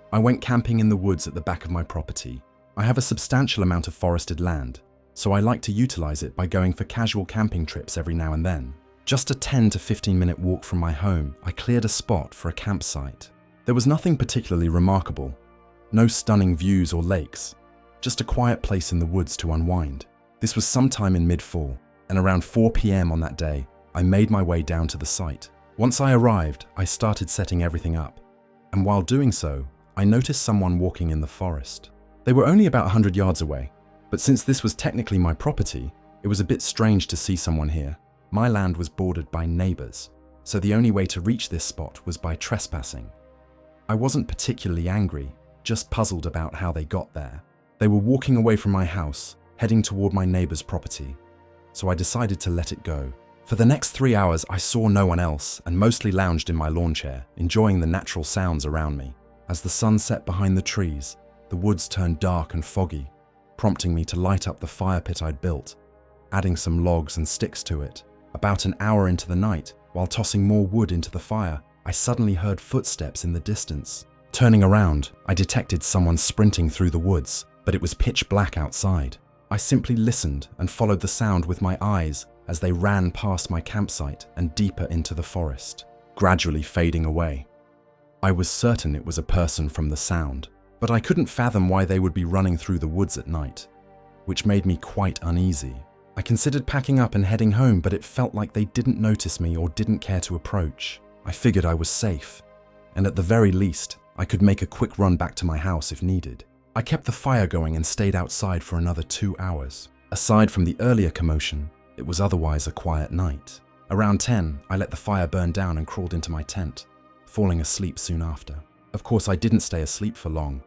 S1: I went camping in the woods at the back of my property. I have a substantial amount of forested land, so I like to utilize it by going for casual camping trips every now and then. Just a 10 to 15 minute walk from my home, I cleared a spot for a campsite. There was nothing particularly remarkable. No stunning views or lakes, just a quiet place in the woods to unwind. This was sometime in mid-fall, and around 4 p.m. on that day, I made my way down to the site. Once I arrived, I started setting everything up, and while doing so, I noticed someone walking in the forest. They were only about 100 yards away, but since this was technically my property, it was a bit strange to see someone here. My land was bordered by neighbors, so the only way to reach this spot was by trespassing. I wasn't particularly angry, just puzzled about how they got there. They were walking away from my house, heading toward my neighbor's property, so I decided to let it go. For the next 3 hours, I saw no one else and mostly lounged in my lawn chair, enjoying the natural sounds around me. As the sun set behind the trees, the woods turned dark and foggy, prompting me to light up the fire pit I'd built, adding some logs and sticks to it. About an hour into the night, while tossing more wood into the fire, I suddenly heard footsteps in the distance. Turning around, I detected someone sprinting through the woods, but it was pitch black outside. I simply listened and followed the sound with my eyes as they ran past my campsite and deeper into the forest, gradually fading away. I was certain it was a person from the sound, but I couldn't fathom why they would be running through the woods at night, which made me quite uneasy. I considered packing up and heading home, but it felt like they didn't notice me or didn't care to approach. I figured I was safe, and at the very least, I could make a quick run back to my house if needed. I kept the fire going and stayed outside for another 2 hours. Aside from the earlier commotion, it was otherwise a quiet night. Around 10, I let the fire burn down and crawled into my tent, falling asleep soon after. Of course, I didn't stay asleep for long.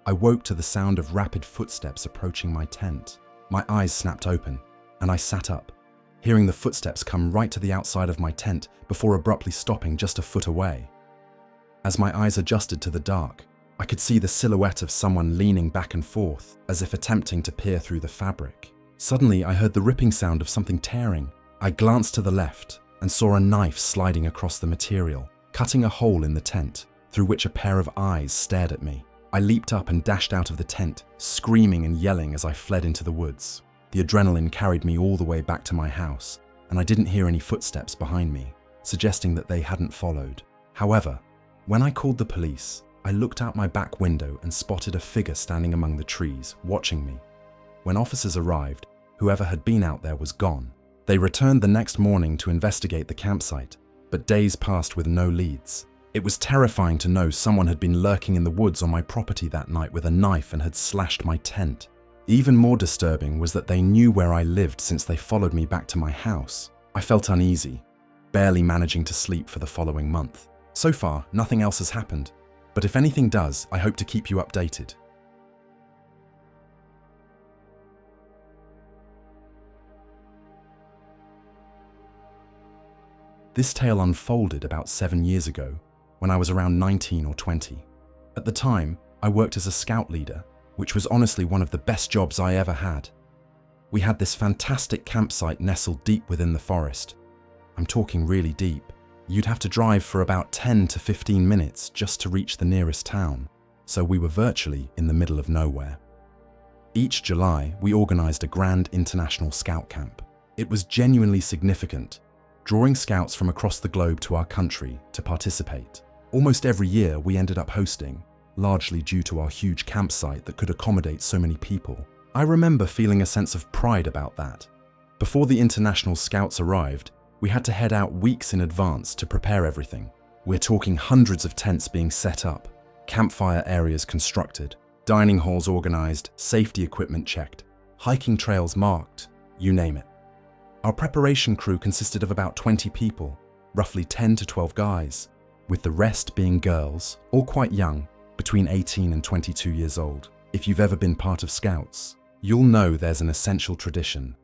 S1: I woke to the sound of rapid footsteps approaching my tent. My eyes snapped open, and I sat up, hearing the footsteps come right to the outside of my tent before abruptly stopping just a foot away. As my eyes adjusted to the dark, I could see the silhouette of someone leaning back and forth, as if attempting to peer through the fabric. Suddenly, I heard the ripping sound of something tearing. I glanced to the left and saw a knife sliding across the material, cutting a hole in the tent, through which a pair of eyes stared at me. I leaped up and dashed out of the tent, screaming and yelling as I fled into the woods. The adrenaline carried me all the way back to my house, and I didn't hear any footsteps behind me, suggesting that they hadn't followed. However, when I called the police, I looked out my back window and spotted a figure standing among the trees, watching me. When officers arrived, whoever had been out there was gone. They returned the next morning to investigate the campsite, but days passed with no leads. It was terrifying to know someone had been lurking in the woods on my property that night with a knife and had slashed my tent. Even more disturbing was that they knew where I lived since they followed me back to my house. I felt uneasy, barely managing to sleep for the following month. So far, nothing else has happened, but if anything does, I hope to keep you updated. This tale unfolded about 7 years ago, when I was around 19 or 20. At the time, I worked as a scout leader, which was honestly one of the best jobs I ever had. We had this fantastic campsite nestled deep within the forest. I'm talking really deep. You'd have to drive for about 10 to 15 minutes just to reach the nearest town, so we were virtually in the middle of nowhere. Each July, we organized a grand international scout camp. It was genuinely significant, drawing scouts from across the globe to our country to participate. Almost every year we ended up hosting, largely due to our huge campsite that could accommodate so many people. I remember feeling a sense of pride about that. Before the international scouts arrived, we had to head out weeks in advance to prepare everything. We're talking hundreds of tents being set up, campfire areas constructed, dining halls organized, safety equipment checked, hiking trails marked, you name it. Our preparation crew consisted of about 20 people, roughly 10 to 12 guys, with the rest being girls, all quite young, between 18 and 22 years old. If you've ever been part of Scouts, you'll know there's an essential tradition.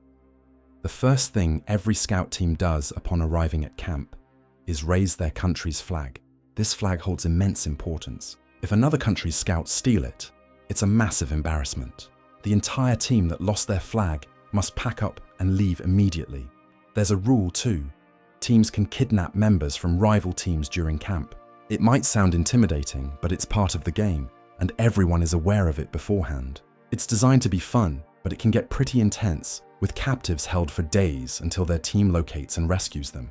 S1: The first thing every Scout team does upon arriving at camp is raise their country's flag. This flag holds immense importance. If another country's Scouts steal it, it's a massive embarrassment. The entire team that lost their flag must pack up and leave immediately. There's a rule too. Teams can kidnap members from rival teams during camp. It might sound intimidating, but it's part of the game, and everyone is aware of it beforehand. It's designed to be fun, but it can get pretty intense, with captives held for days until their team locates and rescues them.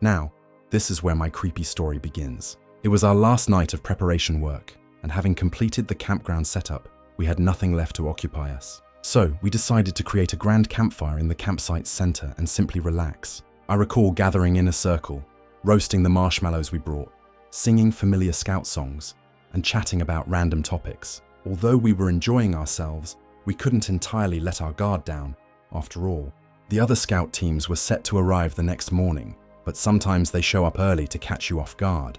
S1: Now, this is where my creepy story begins. It was our last night of preparation work, and having completed the campground setup, we had nothing left to occupy us. So, we decided to create a grand campfire in the campsite's center and simply relax. I recall gathering in a circle, roasting the marshmallows we brought, singing familiar Scout songs, and chatting about random topics. Although we were enjoying ourselves, we couldn't entirely let our guard down. After all, the other Scout teams were set to arrive the next morning, but sometimes they show up early to catch you off guard.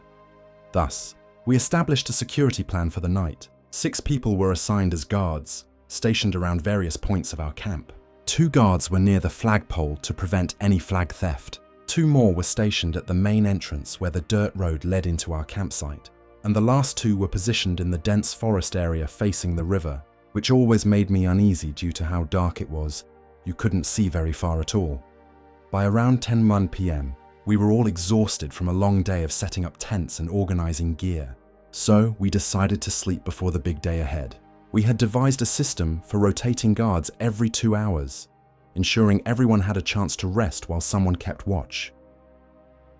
S1: Thus, we established a security plan for the night. 6 people were assigned as guards, stationed around various points of our camp. 2 guards were near the flagpole to prevent any flag theft. 2 more were stationed at the main entrance where the dirt road led into our campsite, and the last 2 were positioned in the dense forest area facing the river, which always made me uneasy due to how dark it was. You couldn't see very far at all. By around 10:01 p.m., we were all exhausted from a long day of setting up tents and organizing gear, so we decided to sleep before the big day ahead. We had devised a system for rotating guards every 2 hours, ensuring everyone had a chance to rest while someone kept watch.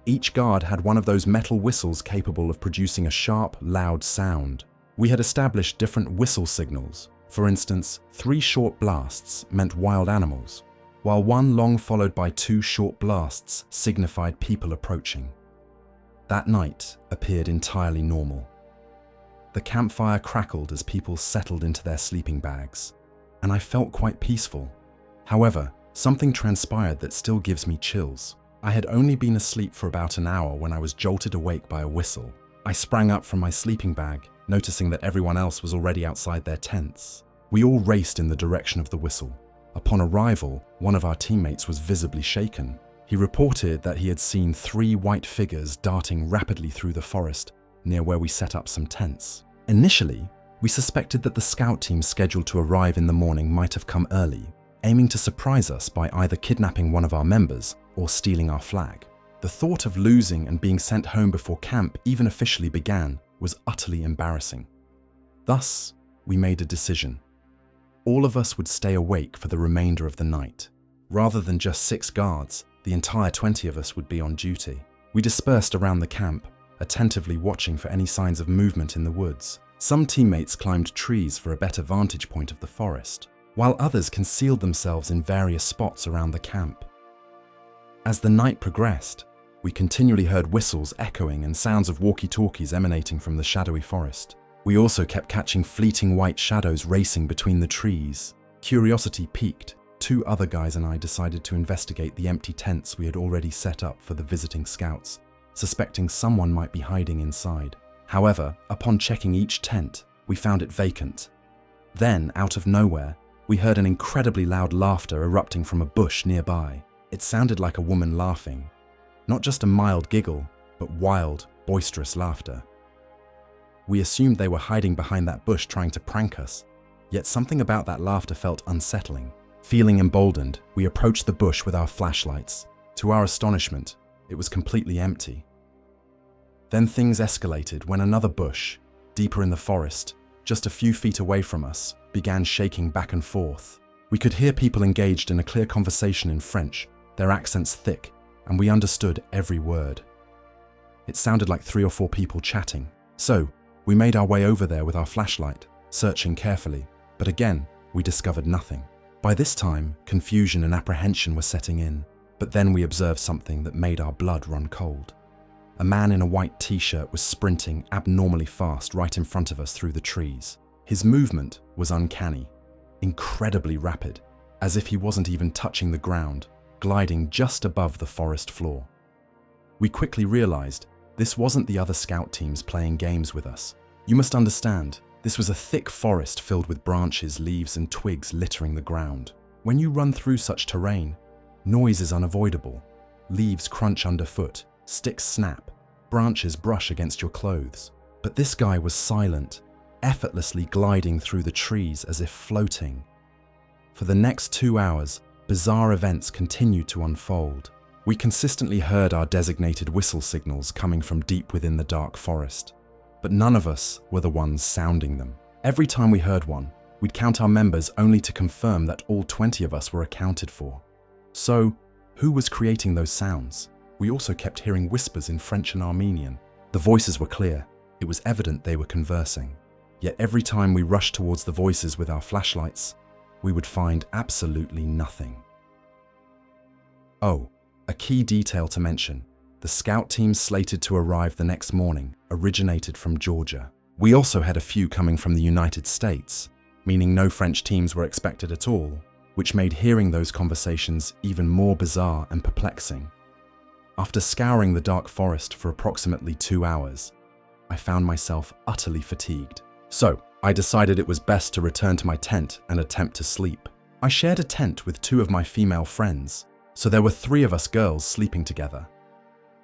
S1: Each guard had one of those metal whistles capable of producing a sharp, loud sound. We had established different whistle signals. For instance, 3 short blasts meant wild animals, while 1 long followed by 2 short blasts signified people approaching. That night appeared entirely normal. The campfire crackled as people settled into their sleeping bags, and I felt quite peaceful. However, something transpired that still gives me chills. I had only been asleep for about an hour when I was jolted awake by a whistle. I sprang up from my sleeping bag, noticing that everyone else was already outside their tents. We all raced in the direction of the whistle. Upon arrival, one of our teammates was visibly shaken. He reported that he had seen 3 white figures darting rapidly through the forest near where we set up some tents. Initially, we suspected that the scout team scheduled to arrive in the morning might have come early, aiming to surprise us by either kidnapping one of our members or stealing our flag. The thought of losing and being sent home before camp even officially began was utterly embarrassing. Thus, we made a decision. All of us would stay awake for the remainder of the night. Rather than just 6 guards, the entire 20 of us would be on duty. We dispersed around the camp, attentively watching for any signs of movement in the woods. Some teammates climbed trees for a better vantage point of the forest, while others concealed themselves in various spots around the camp. As the night progressed, We continually heard whistles echoing and sounds of walkie-talkies emanating from the shadowy forest. We also kept catching fleeting white shadows racing between the trees. Curiosity piqued. 2 other guys and I decided to investigate the empty tents we had already set up for the visiting scouts, suspecting someone might be hiding inside. However, upon checking each tent, we found it vacant. Then, out of nowhere, we heard an incredibly loud laughter erupting from a bush nearby. It sounded like a woman laughing. Not just a mild giggle, but wild, boisterous laughter. We assumed they were hiding behind that bush trying to prank us, yet something about that laughter felt unsettling. Feeling emboldened, we approached the bush with our flashlights. To our astonishment, it was completely empty. Then things escalated when another bush, deeper in the forest, just a few feet away from us, began shaking back and forth. We could hear people engaged in a clear conversation in French, their accents thick, and we understood every word. It sounded like 3 or 4 people chatting. So, we made our way over there with our flashlight, searching carefully, but again, we discovered nothing. By this time, confusion and apprehension were setting in, but then we observed something that made our blood run cold. A man in a white t-shirt was sprinting abnormally fast right in front of us through the trees. His movement was uncanny, incredibly rapid, as if he wasn't even touching the ground, gliding just above the forest floor. We quickly realized this wasn't the other scout teams playing games with us. You must understand, this was a thick forest filled with branches, leaves, and twigs littering the ground. When you run through such terrain, noise is unavoidable. Leaves crunch underfoot, sticks snap, branches brush against your clothes. But this guy was silent, effortlessly gliding through the trees as if floating. For the next 2 hours, bizarre events continued to unfold. We consistently heard our designated whistle signals coming from deep within the dark forest, but none of us were the ones sounding them. Every time we heard one, we'd count our members only to confirm that all 20 of us were accounted for. So, who was creating those sounds? We also kept hearing whispers in French and Armenian. The voices were clear. It was evident they were conversing. Yet every time we rushed towards the voices with our flashlights, we would find absolutely nothing. Oh, a key detail to mention. The scout teams slated to arrive the next morning originated from Georgia. We also had a few coming from the United States, meaning no French teams were expected at all, which made hearing those conversations even more bizarre and perplexing. After scouring the dark forest for approximately 2 hours, I found myself utterly fatigued. So, I decided it was best to return to my tent and attempt to sleep. I shared a tent with 2 of my female friends, so there were 3 of us girls sleeping together.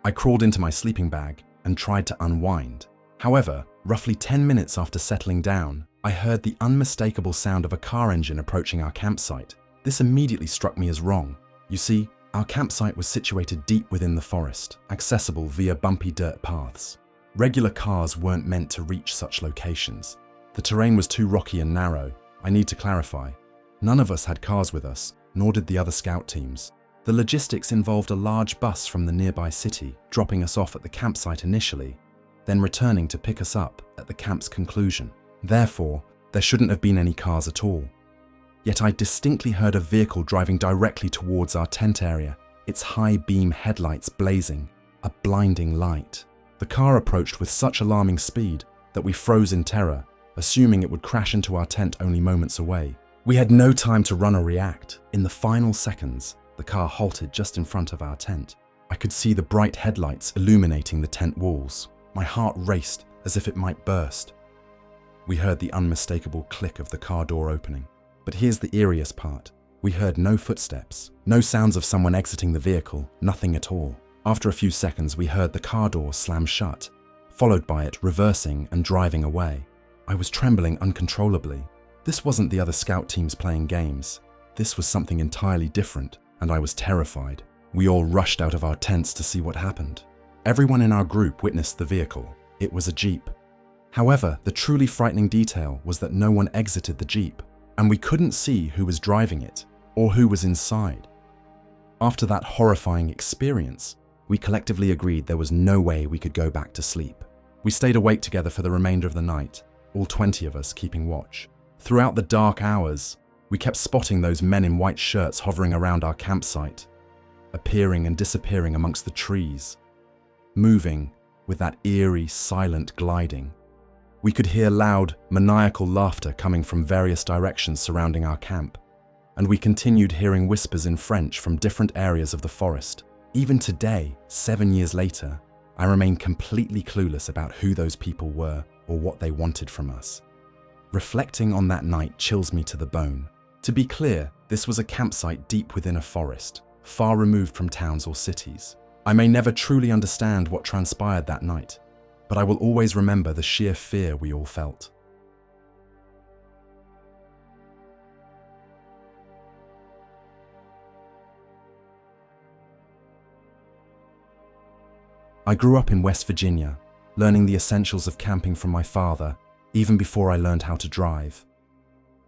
S1: I crawled into my sleeping bag and tried to unwind. However, roughly 10 minutes after settling down, I heard the unmistakable sound of a car engine approaching our campsite. This immediately struck me as wrong. You see, our campsite was situated deep within the forest, accessible via bumpy dirt paths. Regular cars weren't meant to reach such locations. The terrain was too rocky and narrow. I need to clarify. None of us had cars with us, nor did the other scout teams. The logistics involved a large bus from the nearby city, dropping us off at the campsite initially, then returning to pick us up at the camp's conclusion. Therefore, there shouldn't have been any cars at all. Yet I distinctly heard a vehicle driving directly towards our tent area, its high beam headlights blazing, a blinding light. The car approached with such alarming speed that we froze in terror, assuming it would crash into our tent only moments away. We had no time to run or react. In the final seconds, the car halted just in front of our tent. I could see the bright headlights illuminating the tent walls. My heart raced as if it might burst. We heard the unmistakable click of the car door opening. But here's the eeriest part. We heard no footsteps, no sounds of someone exiting the vehicle, nothing at all. After a few seconds, we heard the car door slam shut, followed by it reversing and driving away. I was trembling uncontrollably. This wasn't the other scout teams playing games. This was something entirely different, and I was terrified. We all rushed out of our tents to see what happened. Everyone in our group witnessed the vehicle. It was a Jeep. However, the truly frightening detail was that no one exited the Jeep, and we couldn't see who was driving it or who was inside. After that horrifying experience, we collectively agreed there was no way we could go back to sleep. We stayed awake together for the remainder of the night, all 20 of us keeping watch. Throughout the dark hours, we kept spotting those men in white shirts hovering around our campsite, appearing and disappearing amongst the trees. moving with that eerie, silent gliding. We could hear loud, maniacal laughter coming from various directions surrounding our camp, and we continued hearing whispers in French from different areas of the forest. Even today, 7 years later, I remain completely clueless about who those people were or what they wanted from us. Reflecting on that night chills me to the bone. To be clear, this was a campsite deep within a forest, far removed from towns or cities. I may never truly understand what transpired that night, but I will always remember the sheer fear we all felt. I grew up in West Virginia, learning the essentials of camping from my father, even before I learned how to drive.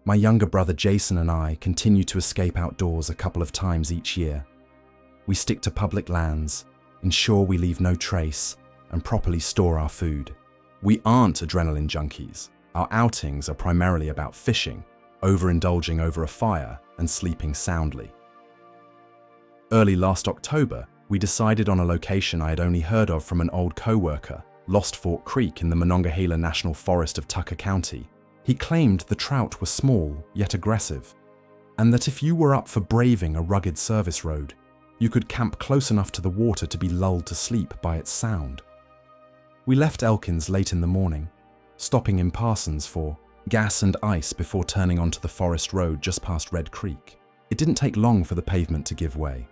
S1: My younger brother Jason and I continue to escape outdoors a couple of times each year. We stick to public lands, ensure we leave no trace, and properly store our food. We aren't adrenaline junkies. Our outings are primarily about fishing, overindulging over a fire, and sleeping soundly. Early last October, we decided on a location I had only heard of from an old co-worker, Lost Fork Creek in the Monongahela National Forest of Tucker County. He claimed the trout were small, yet aggressive, and that if you were up for braving a rugged service road, you could camp close enough to the water to be lulled to sleep by its sound. We left Elkins late in the morning, stopping in Parsons for gas and ice before turning onto the forest road just past Red Creek. It didn't take long for the pavement to give way.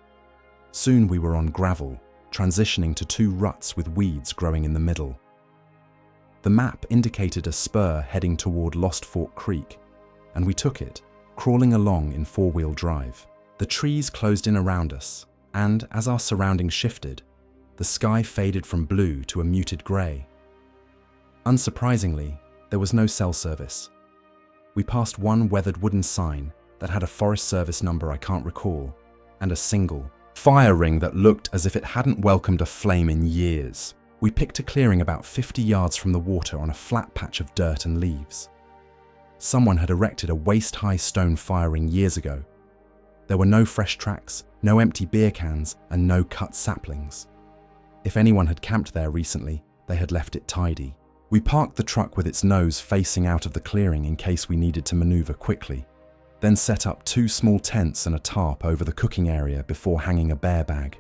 S1: Soon we were on gravel, transitioning to 2 ruts with weeds growing in the middle. The map indicated a spur heading toward Lost Fork Creek, and we took it, crawling along in 4-wheel drive. The trees closed in around us, and as our surroundings shifted, the sky faded from blue to a muted grey. Unsurprisingly, there was no cell service. We passed one weathered wooden sign that had a Forest Service number I can't recall, and a single fire ring that looked as if it hadn't welcomed a flame in years. We picked a clearing about 50 yards from the water on a flat patch of dirt and leaves. Someone had erected a waist-high stone fire ring years ago. There were no fresh tracks, no empty beer cans, and no cut saplings. If anyone had camped there recently, they had left it tidy. We parked the truck with its nose facing out of the clearing in case we needed to maneuver quickly, then set up 2 small tents and a tarp over the cooking area before hanging a bear bag.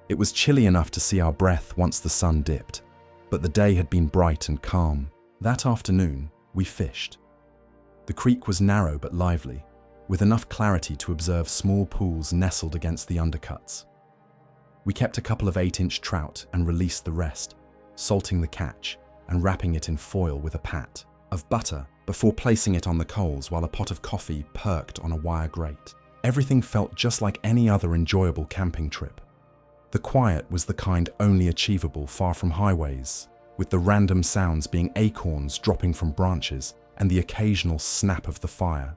S1: It was chilly enough to see our breath once the sun dipped, but the day had been bright and calm. That afternoon, we fished. The creek was narrow but lively, with enough clarity to observe small pools nestled against the undercuts. We kept a couple of 8-inch trout and released the rest, salting the catch and wrapping it in foil with a pat of butter before placing it on the coals while a pot of coffee perked on a wire grate. Everything felt just like any other enjoyable camping trip. The quiet was the kind only achievable far from highways, with the random sounds being acorns dropping from branches and the occasional snap of the fire.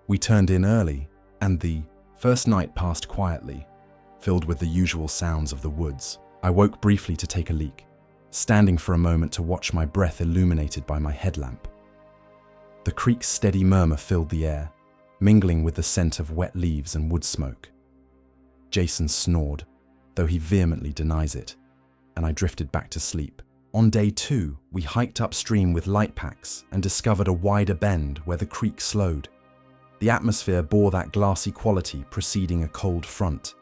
S1: We turned in early, and the first night passed quietly, filled with the usual sounds of the woods. I woke briefly to take a leak, standing for a moment to watch my breath illuminated by my headlamp. The creek's steady murmur filled the air, mingling with the scent of wet leaves and wood smoke. Jason snored, though he vehemently denies it, and I drifted back to sleep. On day 2, we hiked upstream with light packs and discovered a wider bend where the creek slowed. The atmosphere bore that glassy quality preceding a cold front.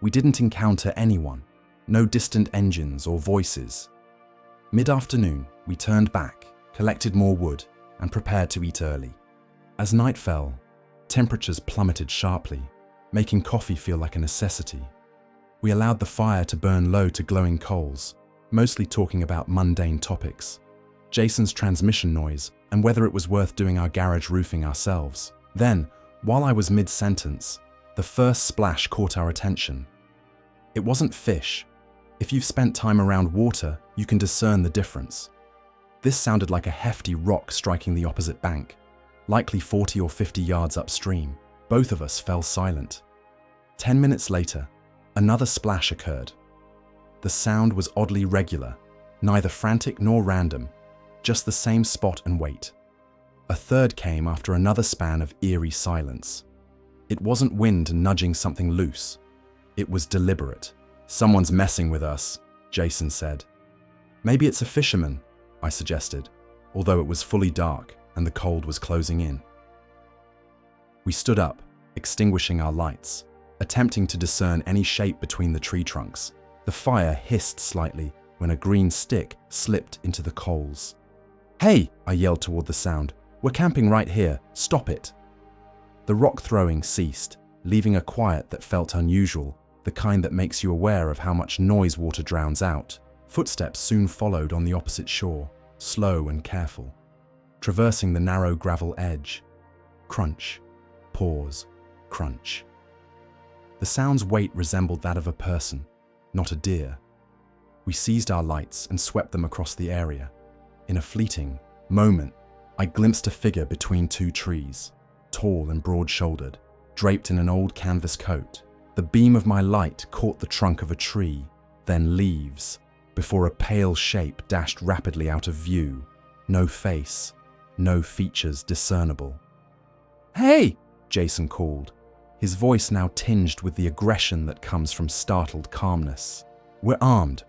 S1: We didn't encounter anyone, no distant engines or voices. Mid-afternoon, we turned back, collected more wood, and prepared to eat early. As night fell, temperatures plummeted sharply, making coffee feel like a necessity. We allowed the fire to burn low to glowing coals, mostly talking about mundane topics, Jason's transmission noise, and whether it was worth doing our garage roofing ourselves. Then, while I was mid-sentence, the first splash caught our attention. It wasn't fish. If you've spent time around water, you can discern the difference. This sounded like a hefty rock striking the opposite bank, likely 40 or 50 yards upstream. Both of us fell silent. 10 minutes later, another splash occurred. The sound was oddly regular, neither frantic nor random, just the same spot and weight. A third came after another span of eerie silence. It wasn't wind nudging something loose. It was deliberate. Someone's messing with us, Jason said. Maybe it's a fisherman, I suggested, although it was fully dark and the cold was closing in. We stood up, extinguishing our lights, attempting to discern any shape between the tree trunks. The fire hissed slightly when a green stick slipped into the coals. "Hey!" I yelled toward the sound. "We're camping right here. Stop it!" The rock throwing ceased, leaving a quiet that felt unusual, the kind that makes you aware of how much noise water drowns out. Footsteps soon followed on the opposite shore, slow and careful, traversing the narrow gravel edge. Crunch, pause, crunch. The sound's weight resembled that of a person, not a deer. We seized our lights and swept them across the area. In a fleeting moment, I glimpsed a figure between two trees, tall and broad-shouldered, draped in an old canvas coat. The beam of my light caught the trunk of a tree, then leaves, before a pale shape dashed rapidly out of view. No face, no features discernible. "Hey!" Jason called, his voice now tinged with the aggression that comes from startled calmness. "We're armed."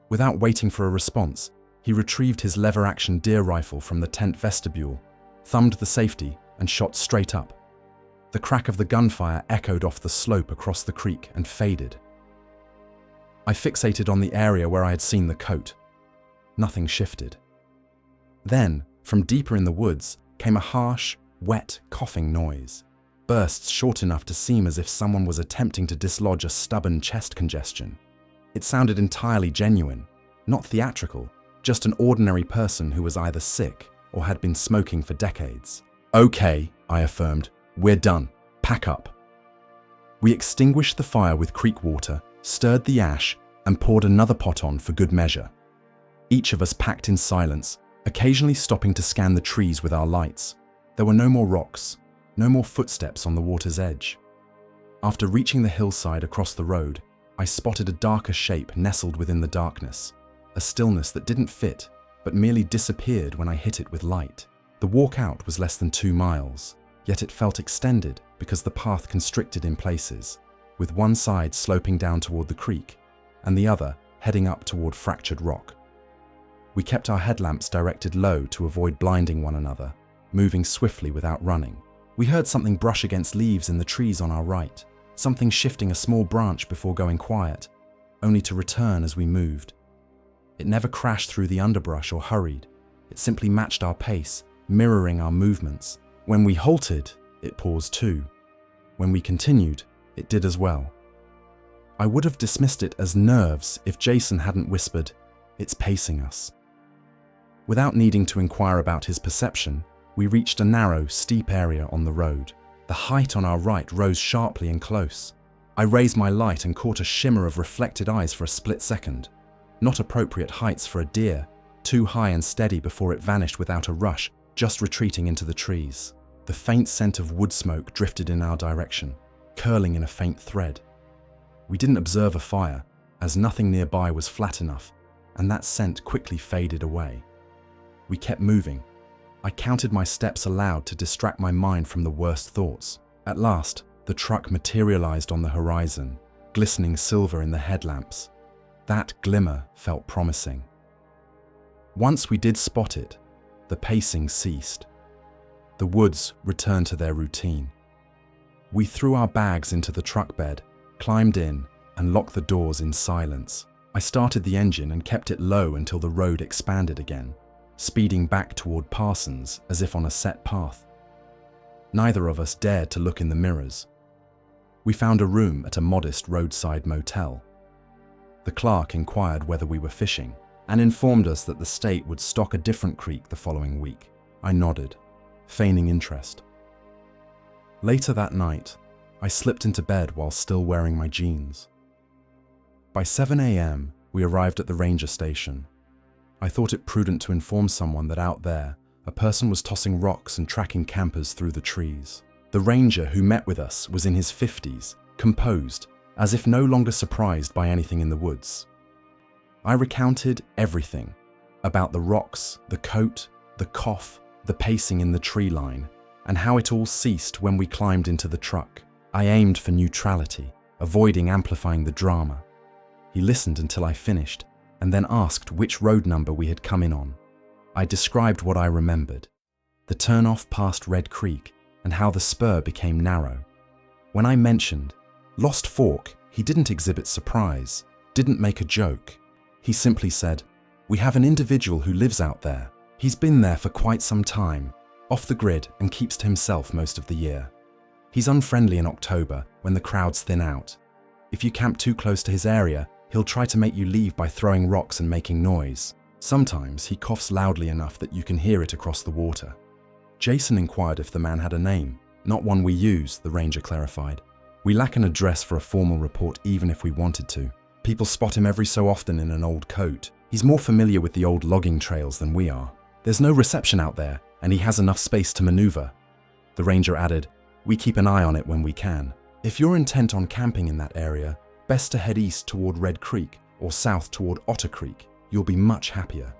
S1: Without waiting for a response, he retrieved his lever-action deer rifle from the tent vestibule, thumbed the safety, and shot straight up. The crack of the gunfire echoed off the slope across the creek and faded. I fixated on the area where I had seen the coat. Nothing shifted. Then, from deeper in the woods, came a harsh, wet, coughing noise. Bursts short enough to seem as if someone was attempting to dislodge a stubborn chest congestion. It sounded entirely genuine, not theatrical, just an ordinary person who was either sick or had been smoking for decades. "Okay," I affirmed, "we're done. Pack up." We extinguished the fire with creek water, stirred the ash, and poured another pot on for good measure. Each of us packed in silence, occasionally stopping to scan the trees with our lights. There were no more rocks, no more footsteps on the water's edge. After reaching the hillside across the road, I spotted a darker shape nestled within the darkness, a stillness that didn't fit, but merely disappeared when I hit it with light. The walk out was less than 2 miles, yet it felt extended because the path constricted in places, with one side sloping down toward the creek and the other heading up toward fractured rock. We kept our headlamps directed low to avoid blinding one another, moving swiftly without running. We heard something brush against leaves in the trees on our right, something shifting a small branch before going quiet, only to return as we moved. It never crashed through the underbrush or hurried. It simply matched our pace, mirroring our movements. When we halted, it paused too. When we continued, it did as well. I would have dismissed it as nerves if Jason hadn't whispered, "It's pacing us." Without needing to inquire about his perception, we reached a narrow, steep area on the road. The height on our right rose sharply and close. I raised my light and caught a shimmer of reflected eyes for a split second. Not appropriate heights for a deer, too high and steady before it vanished without a rush, just retreating into the trees. The faint scent of wood smoke drifted in our direction, curling in a faint thread. We didn't observe a fire, as nothing nearby was flat enough, and that scent quickly faded away. We kept moving. I counted my steps aloud to distract my mind from the worst thoughts. At last, the truck materialized on the horizon, glistening silver in the headlamps. That glimmer felt promising. Once we did spot it, the pacing ceased. The woods returned to their routine. We threw our bags into the truck bed, climbed in, and locked the doors in silence. I started the engine and kept it low until the road expanded again, speeding back toward Parsons as if on a set path. Neither of us dared to look in the mirrors. We found a room at a modest roadside motel. The clerk inquired whether we were fishing and informed us that the state would stock a different creek the following week. I nodded, feigning interest. Later that night, I slipped into bed while still wearing my jeans. By 7 a.m., we arrived at the ranger station. I thought it prudent to inform someone that out there, a person was tossing rocks and tracking campers through the trees. The ranger who met with us was in his 50s, composed, as if no longer surprised by anything in the woods. I recounted everything about the rocks, the coat, the cough, the pacing in the tree line, and how it all ceased when we climbed into the truck. I aimed for neutrality, avoiding amplifying the drama. He listened until I finished, and then asked which road number we had come in on. I described what I remembered, the turn-off past Red Creek and how the spur became narrow. When I mentioned Lost Fork, he didn't exhibit surprise, didn't make a joke. He simply said, "We have an individual who lives out there. He's been there for quite some time, off the grid, and keeps to himself most of the year. He's unfriendly in October when the crowds thin out. If you camp too close to his area, he'll try to make you leave by throwing rocks and making noise. Sometimes he coughs loudly enough that you can hear it across the water." Jason inquired if the man had a name. "Not one we use," the ranger clarified. "We lack an address for a formal report even if we wanted to. People spot him every so often in an old coat. He's more familiar with the old logging trails than we are. There's no reception out there, and he has enough space to maneuver." The ranger added, "We keep an eye on it when we can. If you're intent on camping in that area, best to head east toward Red Creek or south toward Otter Creek. You'll be much happier."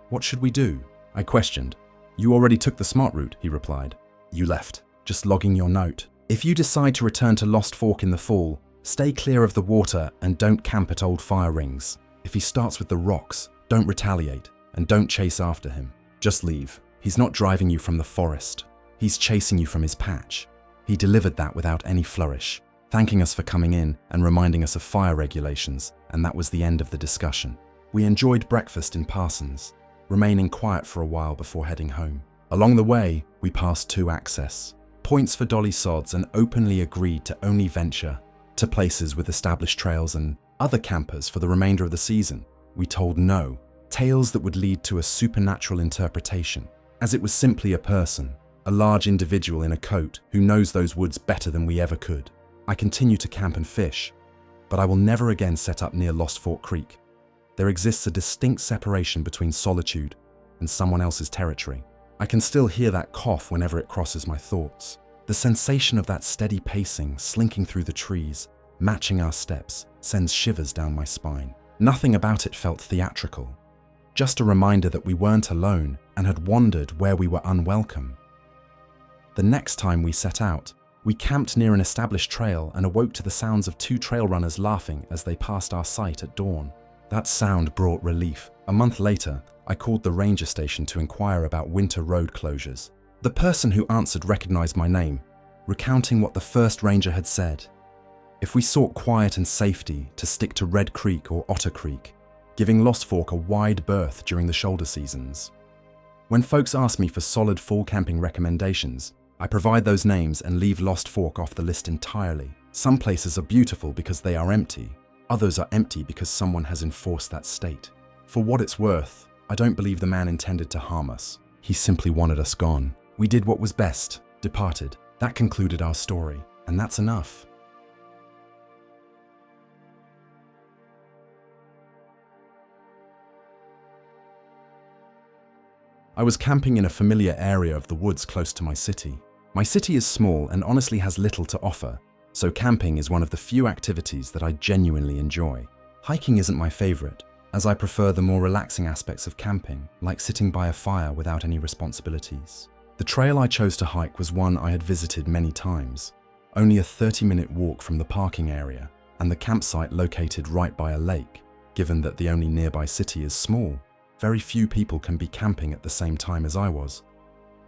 S1: "What should we do?" I questioned. "You already took the smart route," he replied. "You left, just logging your note. If you decide to return to Lost Fork in the fall, stay clear of the water and don't camp at old fire rings. If he starts with the rocks, don't retaliate and don't chase after him. Just leave. He's not driving you from the forest. He's chasing you from his patch." He delivered that without any flourish, thanking us for coming in and reminding us of fire regulations, and that was the end of the discussion. We enjoyed breakfast in Parsons, remaining quiet for a while before heading home. Along the way, we passed 2 access points for dolly sods and openly agreed to only venture to places with established trails and other campers for the remainder of the season. We told no tales that would lead to a supernatural interpretation, as it was simply a person, a large individual in a coat who knows those woods better than we ever could. I continue to camp and fish, but I will never again set up near Lost Fork Creek. There exists a distinct separation between solitude and someone else's territory. I can still hear that cough whenever it crosses my thoughts. The sensation of that steady pacing, slinking through the trees, matching our steps, sends shivers down my spine. Nothing about it felt theatrical, just a reminder that we weren't alone and had wandered where we were unwelcome. The next time we set out, we camped near an established trail and awoke to the sounds of 2 trail runners laughing as they passed our site at dawn. That sound brought relief. A month later, I called the ranger station to inquire about winter road closures. The person who answered recognized my name, recounting what the first ranger had said. If we sought quiet and safety, to stick to Red Creek or Otter Creek, giving Lost Fork a wide berth during the shoulder seasons. When folks ask me for solid fall camping recommendations, I provide those names and leave Lost Fork off the list entirely. Some places are beautiful because they are empty. Others are empty because someone has enforced that state. For what it's worth, I don't believe the man intended to harm us. He simply wanted us gone. We did what was best, departed. That concluded our story, and that's enough. I was camping in a familiar area of the woods close to my city. My city is small and honestly has little to offer, so camping is one of the few activities that I genuinely enjoy. Hiking isn't my favorite, as I prefer the more relaxing aspects of camping, like sitting by a fire without any responsibilities. The trail I chose to hike was one I had visited many times, only a 30-minute walk from the parking area, and the campsite located right by a lake. Given that the only nearby city is small, very few people can be camping at the same time as I was.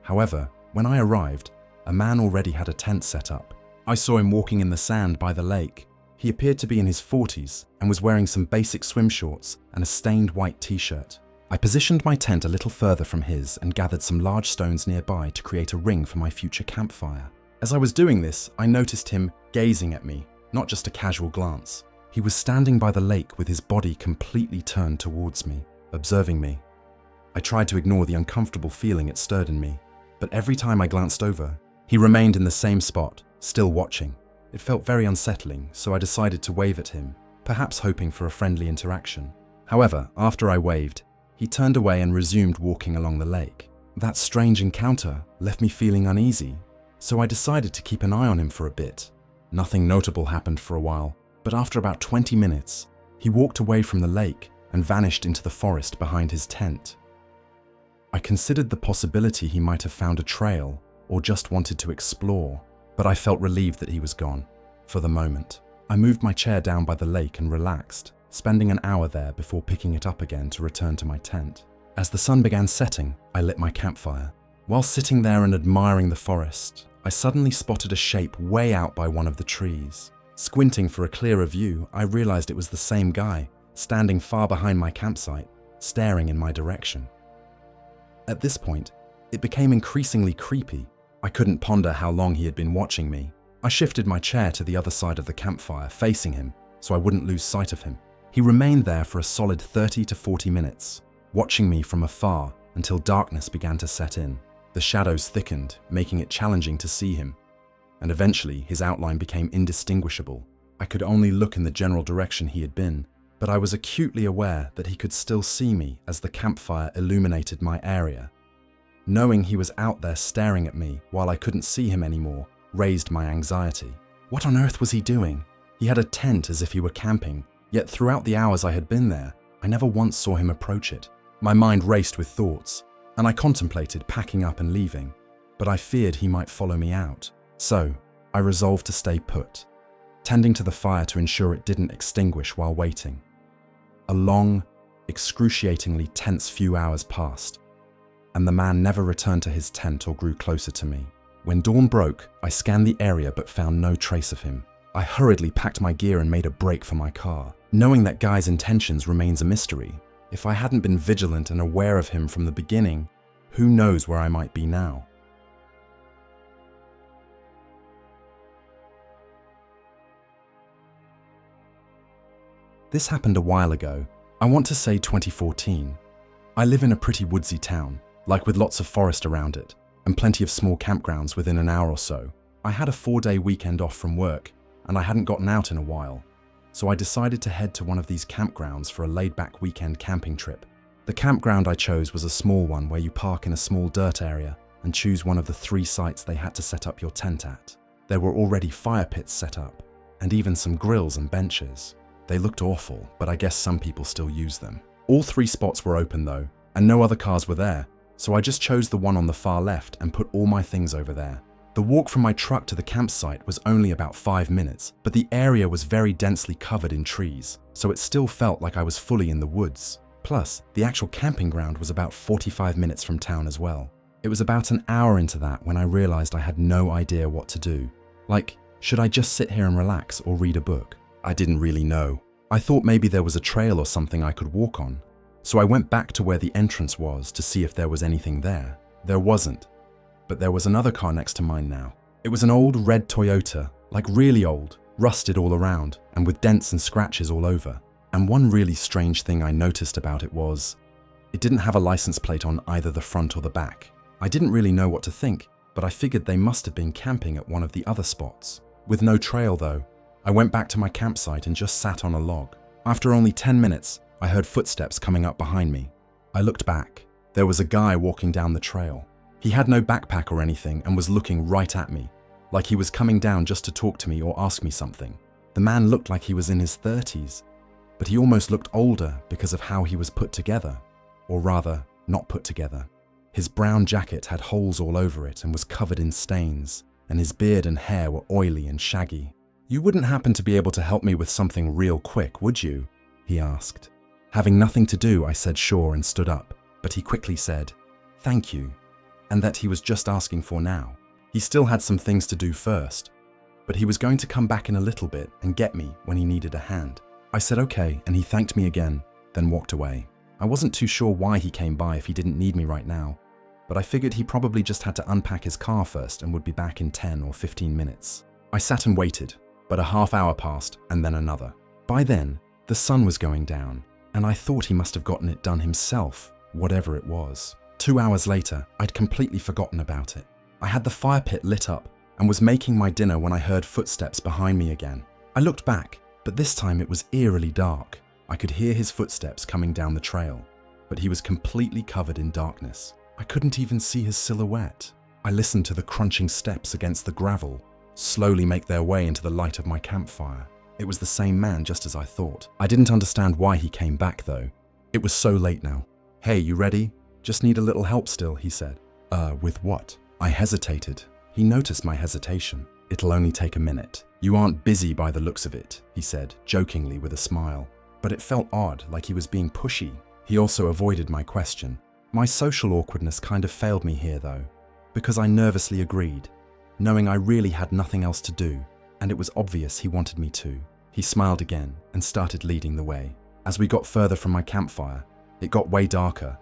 S1: However, when I arrived, a man already had a tent set up. I saw him walking in the sand by the lake. He appeared to be in his 40s and was wearing some basic swim shorts and a stained white t-shirt. I positioned my tent a little further from his and gathered some large stones nearby to create a ring for my future campfire. As I was doing this, I noticed him gazing at me, not just a casual glance. He was standing by the lake with his body completely turned towards me, observing me. I tried to ignore the uncomfortable feeling it stirred in me, but every time I glanced over, he remained in the same spot, still watching. It felt very unsettling, so I decided to wave at him, perhaps hoping for a friendly interaction. However, after I waved, he turned away and resumed walking along the lake. That strange encounter left me feeling uneasy, so I decided to keep an eye on him for a bit. Nothing notable happened for a while, but after about 20 minutes, he walked away from the lake and vanished into the forest behind his tent. I considered the possibility he might have found a trail or just wanted to explore, but I felt relieved that he was gone. For the moment, I moved my chair down by the lake and relaxed, spending an hour there before picking it up again to return to my tent. As the sun began setting, I lit my campfire. While sitting there and admiring the forest, I suddenly spotted a shape way out by one of the trees. Squinting for a clearer view, I realized it was the same guy, standing far behind my campsite, staring in my direction. At this point, it became increasingly creepy. I couldn't ponder how long he had been watching me. I shifted my chair to the other side of the campfire, facing him, so I wouldn't lose sight of him. He remained there for a solid 30 to 40 minutes, watching me from afar until darkness began to set in. The shadows thickened, making it challenging to see him, and eventually his outline became indistinguishable. I could only look in the general direction he had been, but I was acutely aware that he could still see me as the campfire illuminated my area. Knowing he was out there staring at me while I couldn't see him anymore raised my anxiety. What on earth was he doing? He had a tent as if he were camping, yet throughout the hours I had been there, I never once saw him approach it. My mind raced with thoughts, and I contemplated packing up and leaving, but I feared he might follow me out. So, I resolved to stay put, tending to the fire to ensure it didn't extinguish while waiting. A long, excruciatingly tense few hours passed, and the man never returned to his tent or grew closer to me. When dawn broke, I scanned the area but found no trace of him. I hurriedly packed my gear and made a break for my car. Knowing that Guy's intentions remains a mystery, if I hadn't been vigilant and aware of him from the beginning, who knows where I might be now. This happened a while ago. I want to say 2014. I live in a pretty woodsy town, like with lots of forest around it, and plenty of small campgrounds within an hour or so. I had a 4-day weekend off from work, and I hadn't gotten out in a while, so I decided to head to one of these campgrounds for a laid-back weekend camping trip. The campground I chose was a small one where you park in a small dirt area and choose one of the 3 sites they had to set up your tent at. There were already fire pits set up, and even some grills and benches. They looked awful, but I guess some people still use them. All 3 spots were open though, and no other cars were there, so I just chose the one on the far left and put all my things over there. The walk from my truck to the campsite was only about 5 minutes, but the area was very densely covered in trees, so it still felt like I was fully in the woods. Plus, the actual camping ground was about 45 minutes from town as well. It was about an hour into that when I realized I had no idea what to do. Like, should I just sit here and relax or read a book? I didn't really know. I thought maybe there was a trail or something I could walk on. So I went back to where the entrance was to see if there was anything there. There wasn't. But there was another car next to mine now. It was an old red Toyota, like really old, rusted all around, and with dents and scratches all over. And one really strange thing I noticed about it was, it didn't have a license plate on either the front or the back. I didn't really know what to think, but I figured they must have been camping at one of the other spots. With no trail though, I went back to my campsite and just sat on a log. After only 10 minutes, I heard footsteps coming up behind me. I looked back. There was a guy walking down the trail. He had no backpack or anything and was looking right at me, like he was coming down just to talk to me or ask me something. The man looked like he was in his 30s, but he almost looked older because of how he was put together, or rather, not put together. His brown jacket had holes all over it and was covered in stains, and his beard and hair were oily and shaggy. "You wouldn't happen to be able to help me with something real quick, would you?" he asked. Having nothing to do, I said sure and stood up, but he quickly said, "Thank you," and that he was just asking for now. He still had some things to do first, but he was going to come back in a little bit and get me when he needed a hand. I said okay, and he thanked me again, then walked away. I wasn't too sure why he came by if he didn't need me right now, but I figured he probably just had to unpack his car first and would be back in 10 or 15 minutes. I sat and waited, but a half hour passed and then another. By then, the sun was going down, and I thought he must have gotten it done himself, whatever it was. 2 hours later, I'd completely forgotten about it. I had the fire pit lit up and was making my dinner when I heard footsteps behind me again. I looked back, but this time it was eerily dark. I could hear his footsteps coming down the trail, but he was completely covered in darkness. I couldn't even see his silhouette. I listened to the crunching steps against the gravel slowly make their way into the light of my campfire. It was the same man, just as I thought. I didn't understand why he came back though. It was so late now. "Hey, you ready? Just need a little help still," he said. With what?" I hesitated. He noticed my hesitation. "It'll only take a minute. You aren't busy by the looks of it," he said, jokingly with a smile. but it felt odd, like he was being pushy. He also avoided my question. My social awkwardness kind of failed me here though, because I nervously agreed, knowing I really had nothing else to do, and it was obvious he wanted me to. He smiled again and started leading the way. As we got further from my campfire, it got way darker,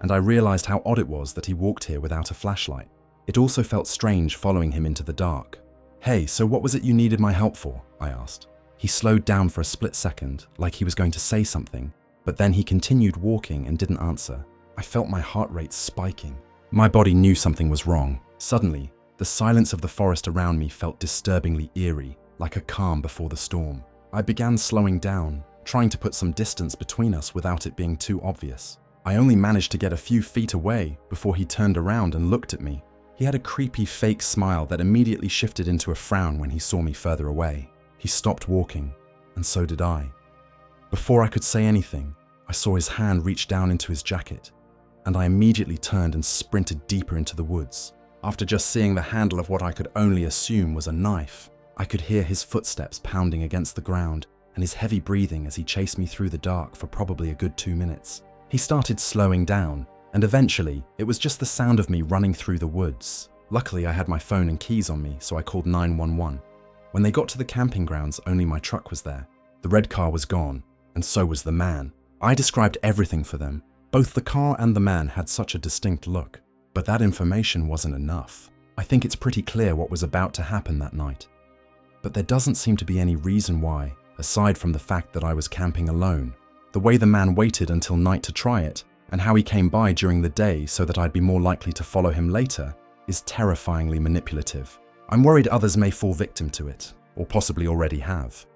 S1: and I realized how odd it was that he walked here without a flashlight. It also felt strange following him into the dark. "Hey, so what was it you needed my help for?" I asked. He slowed down for a split second, like he was going to say something, but then he continued walking and didn't answer. I felt my heart rate spiking. My body knew something was wrong. Suddenly, the silence of the forest around me felt disturbingly eerie, like a calm before the storm. I began slowing down, trying to put some distance between us without it being too obvious. I only managed to get a few feet away before he turned around and looked at me. He had a creepy fake smile that immediately shifted into a frown when he saw me further away. He stopped walking, and so did I. Before I could say anything, I saw his hand reach down into his jacket, and I immediately turned and sprinted deeper into the woods. After just seeing the handle of what I could only assume was a knife, I could hear his footsteps pounding against the ground and his heavy breathing as he chased me through the dark for probably a good 2 minutes. He started slowing down, and eventually, it was just the sound of me running through the woods. Luckily, I had my phone and keys on me, so I called 911. When they got to the camping grounds, only my truck was there. The red car was gone, and so was the man. I described everything for them. Both the car and the man had such a distinct look, but that information wasn't enough. I think it's pretty clear what was about to happen that night. But there doesn't seem to be any reason why, aside from the fact that I was camping alone. The way the man waited until night to try it, and how he came by during the day so that I'd be more likely to follow him later, is terrifyingly manipulative. I'm worried others may fall victim to it, or possibly already have.